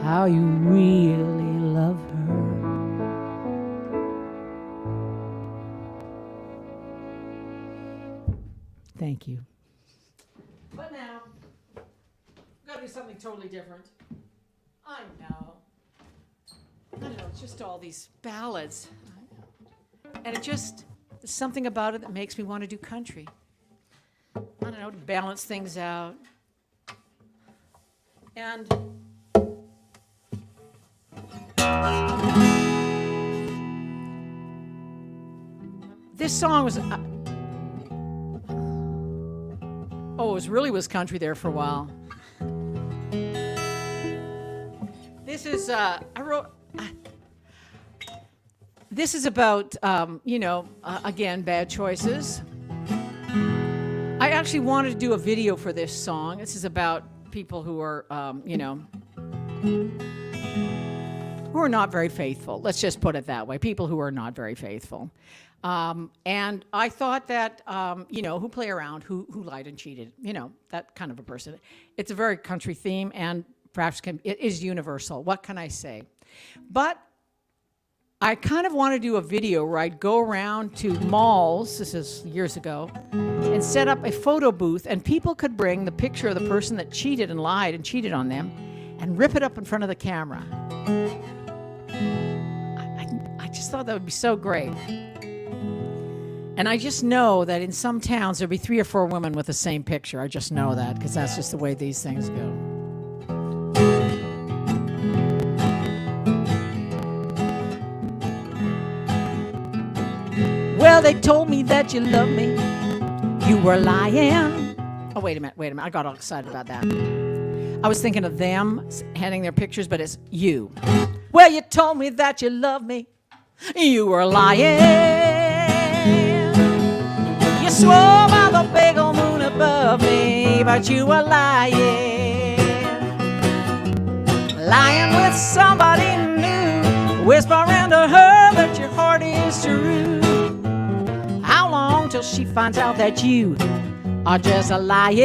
How you really love her. Thank you. But now, we've got to do something totally different. I know. It's just all these ballads. And there's something about it that makes me want to do country. I don't know, to balance things out. And this song was, was country there for a while. This is, this is about, again, bad choices. I actually wanted to do a video for this song. This is about people who are, who are not very faithful. Let's just put it that way. People who are not very faithful. And I thought that, who play around, who lied and cheated, that kind of a person. It's a very country theme and perhaps it is universal. What can I say? But I kind of want to do a video where I'd go around to malls, this is years ago, and set up a photo booth, and people could bring the picture of the person that cheated and lied and cheated on them and rip it up in front of the camera. I just thought that would be so great. And I just know that in some towns there'll be 3 or 4 women with the same picture. I just know that because that's just the way these things go. Well, they told me that you loved me. You were lying. Oh, wait a minute. I got all excited about that. I was thinking of them handing their pictures, but it's you. Well, you told me that you loved me. You were lying. You swore by the big old moon above me, but you were lying. Lying with somebody new, whispering to her that your heart is true. How long till she finds out that you are just a lying?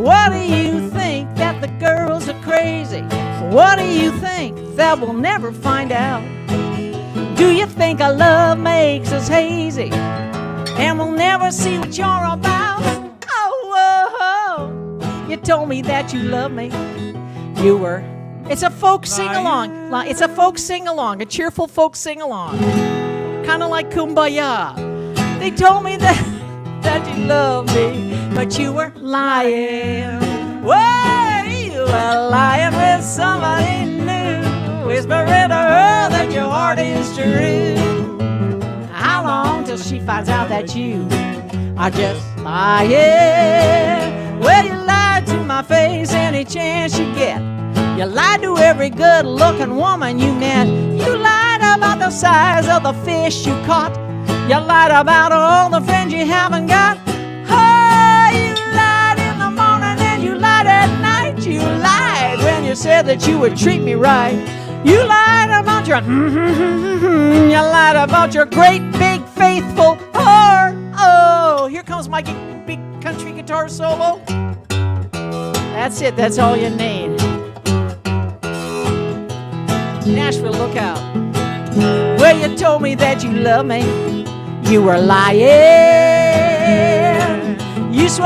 What do you think, that the girls are crazy? What do you think, that we'll never find out? Do you think our love makes us hazy and we'll never see what you're about? Oh, you told me that you loved me. You were. It's a folk sing-along. It's a folk sing-along, a cheerful folk sing-along. Kind of like Kumbaya. They told me that you loved me, but you were lying. Whoa, you were lying with somebody new, whispering to her that your heart is true. How long till she finds out that you are just lying? Well, you lied to my face any chance you get. You lied to every good-looking woman you met. You lied about the size of the fish you caught. You lied about all the friends you haven't got. Oh, you lied in the morning and you lied at night. You lied when you said that you would treat me right. You lied about your you lied about your great big faithful heart. Oh, here comes my big country guitar solo. That's it. That's all you need. Nashville, look out. Well, you told me that you loved me. You were lying. You swore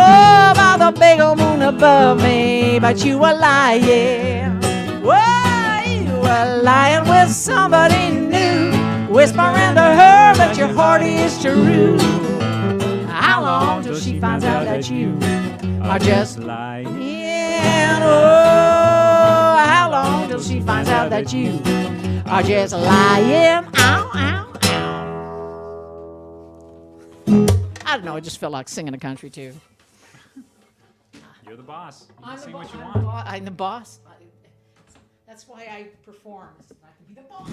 by the big old moon above me, but you were lying. Well, you were lying with somebody new, whispering to her that your heart is true. How long till she finds out that you are just lying? Oh, how long till she finds out that you are just lying? Ow, ow, ow. I don't know, I just felt like singing a country tune. You're the boss. You I'm can sing the what you boss. want. I'm the boss. That's why I perform. I can be the boss.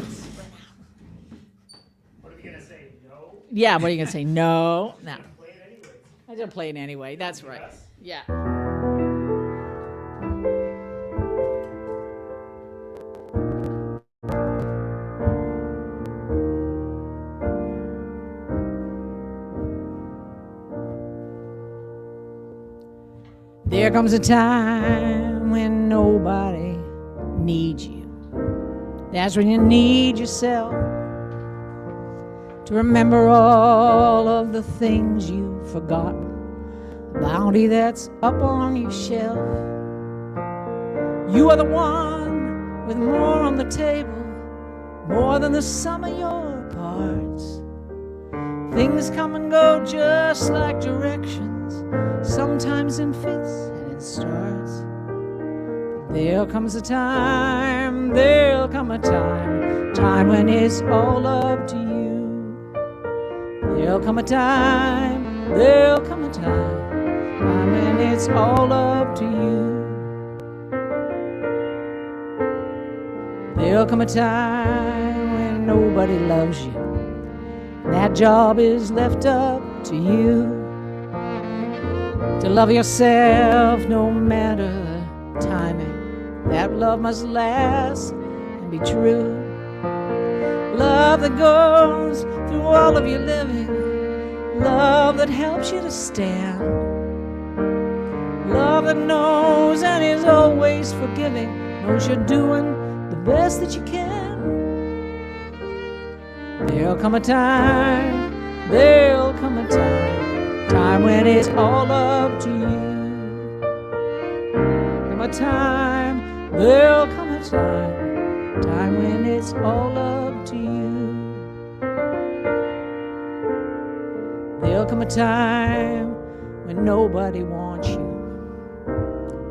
What are we gonna say? No? Yeah, what are you going to say? No. No. Play it anyway. I'm going to play it anyway. That's right. Yes? Yeah. There comes a time when nobody needs you. That's when you need yourself. to remember all of the things you've forgotten, the bounty that's up on your shelf. You are the one with more on the table, more than the sum of your parts. Things come and go just like directions, sometimes in fits and in starts. There comes a time, there'll come a time when it's all up to you. There'll come a time, there'll come a time when it's all up to you. There'll come a time when nobody loves you. That job is left up to you. To love yourself no matter the timing. That love must last and be true. Love that goes through all of your living. Love that helps you to stand. Love that knows and is always forgiving. Knows you're doing the best that you can. There'll come a time, there'll come a time when it's all up to you. Come a time, there'll come a time when it's all up to you. There'll come a time when nobody wants you.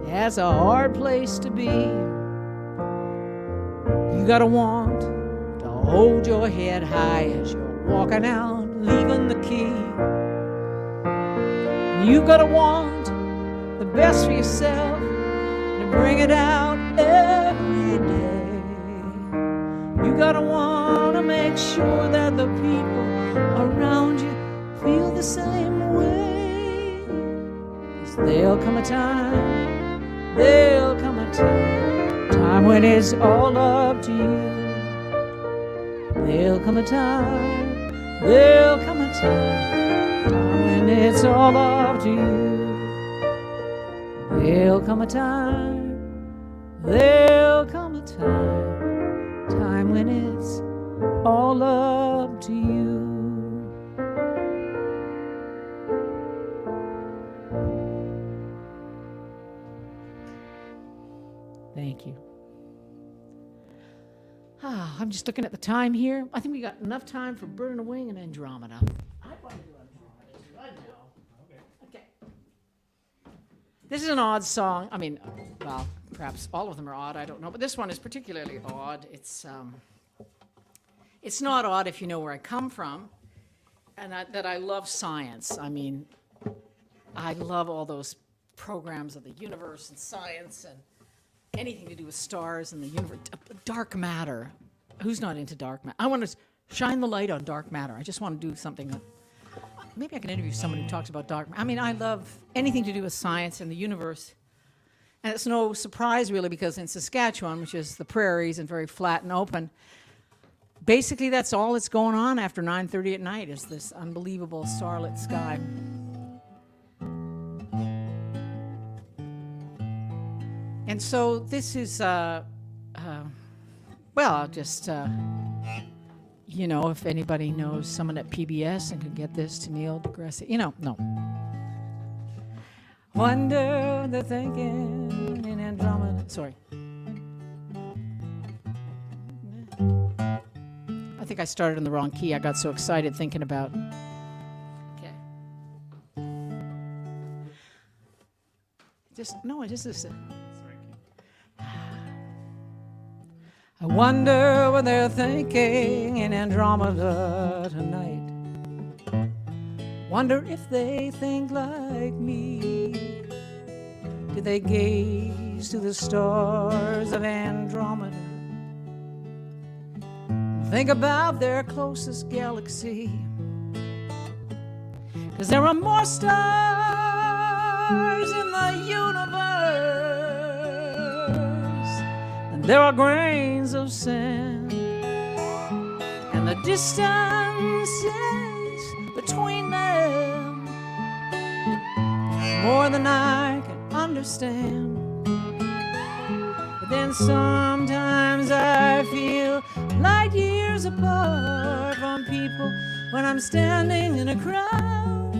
That's a hard place to be. You gotta want to hold your head high as you're walking out, leaving the key. You gotta want the best for yourself and to bring it out every day. You gotta want to make sure that the people around you feel the same way. 'Cause there'll come a time, there'll come a time when it's all up to you. There'll come a time, there'll come a time when it's all up to you. There'll come a time, there'll come a time when it's all up to you. Thank you. I'm just looking at the time here. I think we got enough time for Bird and a Wing and Andromeda. I want to do Andromeda too. I know. Okay. This is an odd song. I mean, well, perhaps all of them are odd. I don't know, but this one is particularly odd. It's not odd if you know where I come from, and that I love science. I mean, I love all those programs of the universe and science and anything to do with stars and the universe. Dark matter. Who's not into dark matter? I want to shine the light on dark matter. I just want to do something that, maybe I can interview someone who talks about dark matter. I mean, I love anything to do with science and the universe. And it's no surprise, really, because in Saskatchewan, which is the prairies and very flat and open, basically that's all that's going on after 9:30 at night is this unbelievable starlit sky. And so this is, well, I'll just, you know, if anybody knows someone at PBS and could get this to Neil deGrasse, you know, no. Wonder the thinking in Andromeda. Sorry. I think I started in the wrong key. I got so excited thinking about. Okay. Just this. I wonder what they're thinking in Andromeda tonight. Wonder if they think like me. Do they gaze to the stars of Andromeda? Think about their closest galaxy. 'Cause there are more stars in the universe than there are grains of sand. And the distances between them more than I can understand. But then sometimes I feel light years apart from people when I'm standing in a crowd,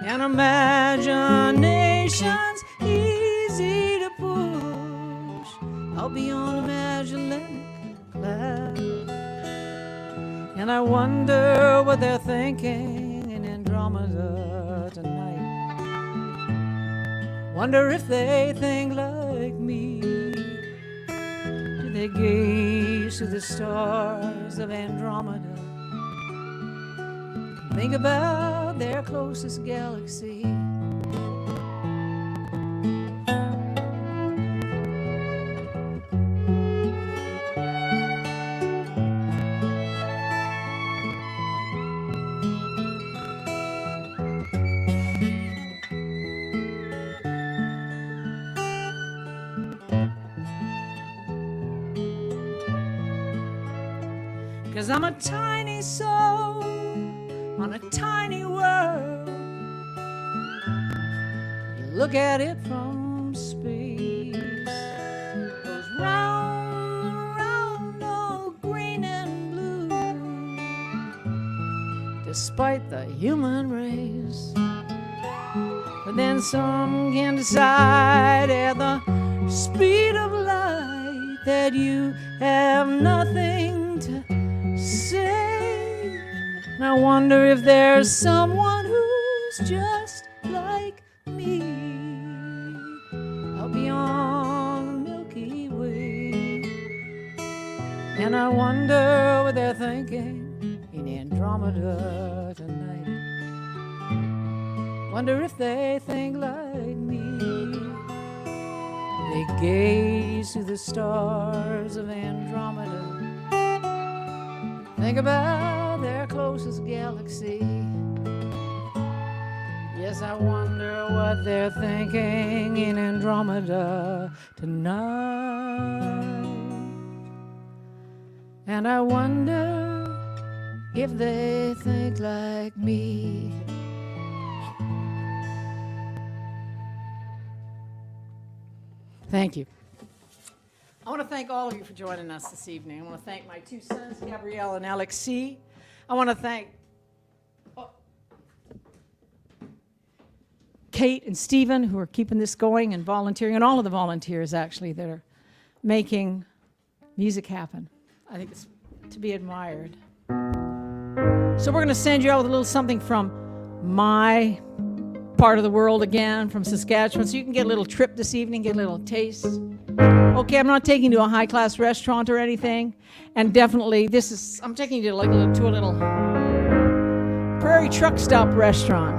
and imagination's easy to push out beyond imaginary cloud. And I wonder what they're thinking in Andromeda tonight. Wonder if they think like me. Do they gaze to the stars of Andromeda? Think about their closest galaxy. 'Cause I'm a tiny soul on a tiny world. You look at it from space, goes round and round, all green and blue, despite the human race. But then some can decide at the speed of light that you have nothing to say. And I wonder if there's someone who's just like me out beyond the Milky Way. And I wonder what they're thinking in Andromeda tonight. Wonder if they think like me. They gaze to the stars of Andromeda. Think about their closest galaxy. Yes, I wonder what they're thinking in Andromeda tonight. And I wonder if they think like me. Thank you. I want to thank all of you for joining us this evening. I want to thank my two sons, Gabrielle and Alexis. I want to thank Kate and Stephen, who are keeping this going and volunteering, and all of the volunteers, actually, that are making music happen. I think it's to be admired. So we're going to send you out with a little something from my part of the world again, from Saskatchewan, so you can get a little trip this evening, get a little taste. Okay, I'm not taking you to a high-class restaurant or anything, and definitely I'm taking you to a little Prairie truck stop restaurant.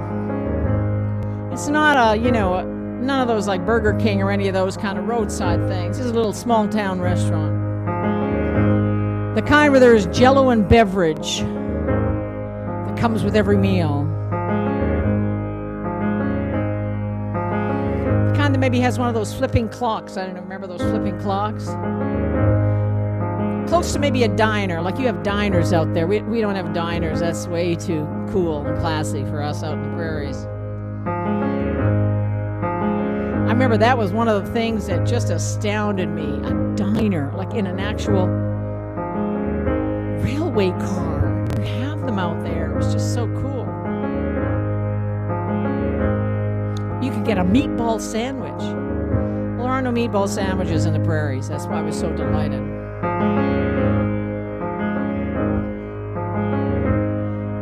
It's not none of those like Burger King or any of those kind of roadside things. It's a little small-town restaurant. The kind where there's Jell-O and beverage that comes with every meal. That maybe has one of those flipping clocks. I don't know, remember those flipping clocks? Close to maybe a diner, like you have diners out there. We don't have diners. That's way too cool and classy for us out in the prairies. I remember that was one of the things that just astounded me. A diner, like in an actual railway car. You have them out there. It was just so cool. You could get a meatball sandwich. Well, there are no meatball sandwiches in the prairies. That's why I was so delighted.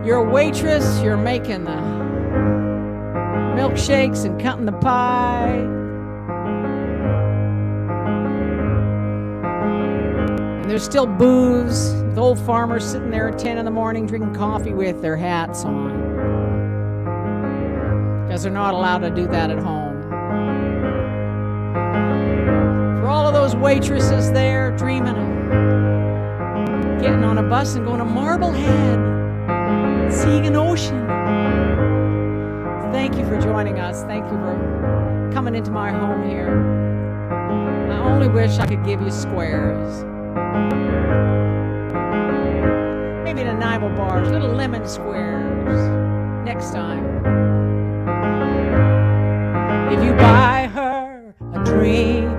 You're a waitress. You're making the milkshakes and cutting the pie. And there's still booze. With old farmers sitting there at 10 in the morning drinking coffee with their hats on. Because they're not allowed to do that at home. For all of those waitresses there dreaming of getting on a bus and going to Marblehead, seeing an ocean. Thank you for joining us. Thank you for coming into my home here. I only wish I could give you squares. Maybe Nanaimo bars, little lemon squares. Next time. If you buy her a dream,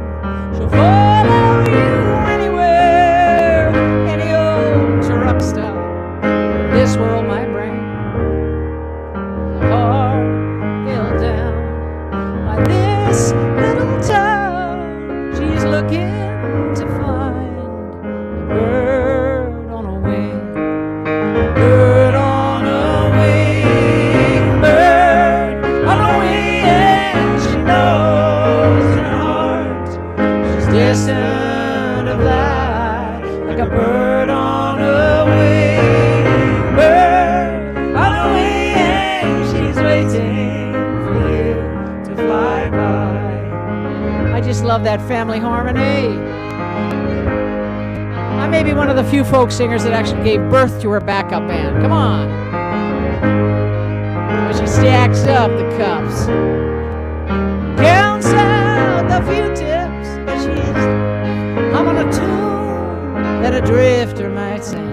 she'll follow you anywhere, any old truck stop. This love that family harmony. I may be one of the few folk singers that actually gave birth to her backup band. Come on. But she stacks up the cups, counts out the few tips, but she's humming a tune that a drifter might sing.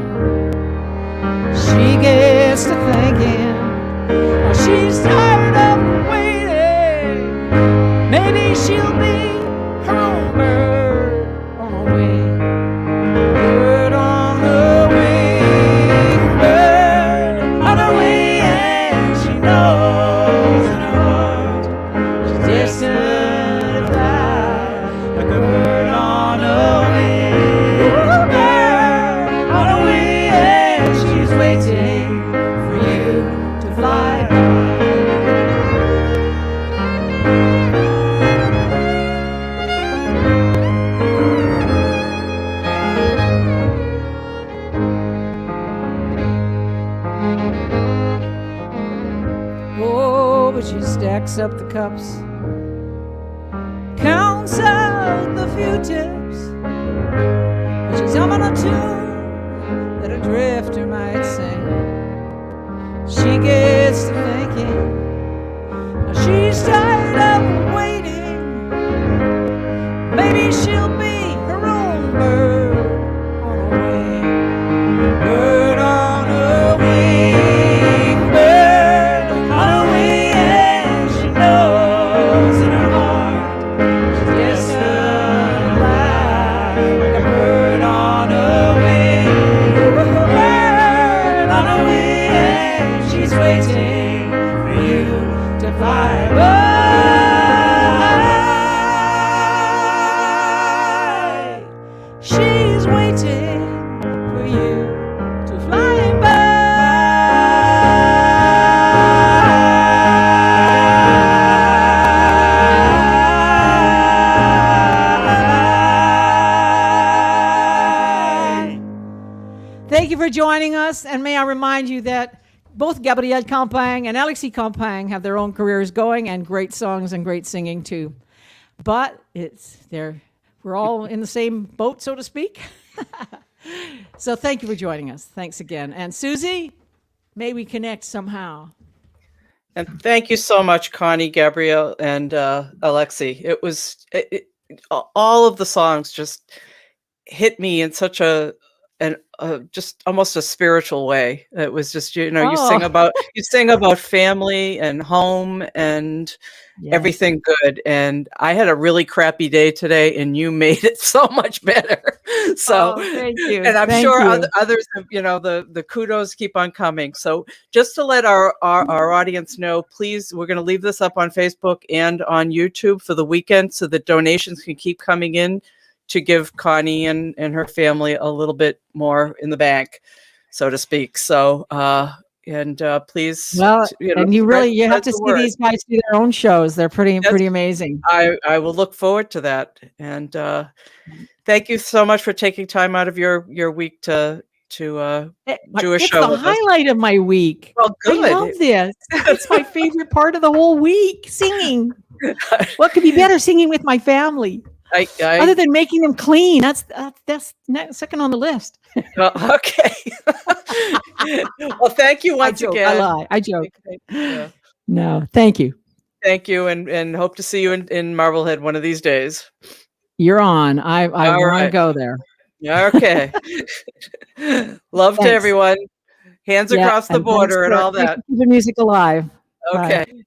She gets to thinking, well, she's tired of waiting. Maybe she'll be her own bird on a wing. Bird on a wing, bird on a wing, and she knows in her heart she's destined to fly like a bird on a wing. Bird on a wing, and she's waiting for you to fly by. Oh, but she stacks up the cups, counts out the few tips, but she's humming a tune that a drifter might sing. She gets to thinking, now she's tired of waiting. Maybe she'll be her own bird on a wing. Bird on a wing, bird on a wing, and she knows in her heart she's destined to fly like a bird on a wing. Bird on a wing, and she's waiting for you to fly by. She's waiting for you to fly by. Thank you for joining us, and may I remind you that both Gabrielle Campagne and Alexis Campagne have their own careers going and great songs and great singing too. But we're all in the same boat, so to speak. So thank you for joining us. Thanks again. And Susie, may we connect somehow. And thank you so much, Connie, Gabrielle, and Alexi. It was all of the songs just hit me in such a just almost a spiritual way. It was just, you sing about family and home and everything good. And I had a really crappy day today, and you made it so much better. So thank you. And I'm sure others have, the kudos keep on coming. So just to let our audience know, please, we're going to leave this up on Facebook and on YouTube for the weekend so that donations can keep coming in to give Connie and her family a little bit more in the bank, so to speak. So, please. Well, and you have to see these guys do their own shows. They're pretty amazing. I will look forward to that. And thank you so much for taking time out of your week to do a show. It's the highlight of my week. Well, good. I love this. It's my favorite part of the whole week, singing. What could be better, singing with my family? Other than making them clean, that's second on the list. Okay. Well, thank you once again. I joke. Yeah. No, thank you. Thank you, and hope to see you in Marblehead one of these days. You're on. I want to go there. Okay. Love to everyone. Hands across the border and all that. Keep the music alive. Okay. Bye.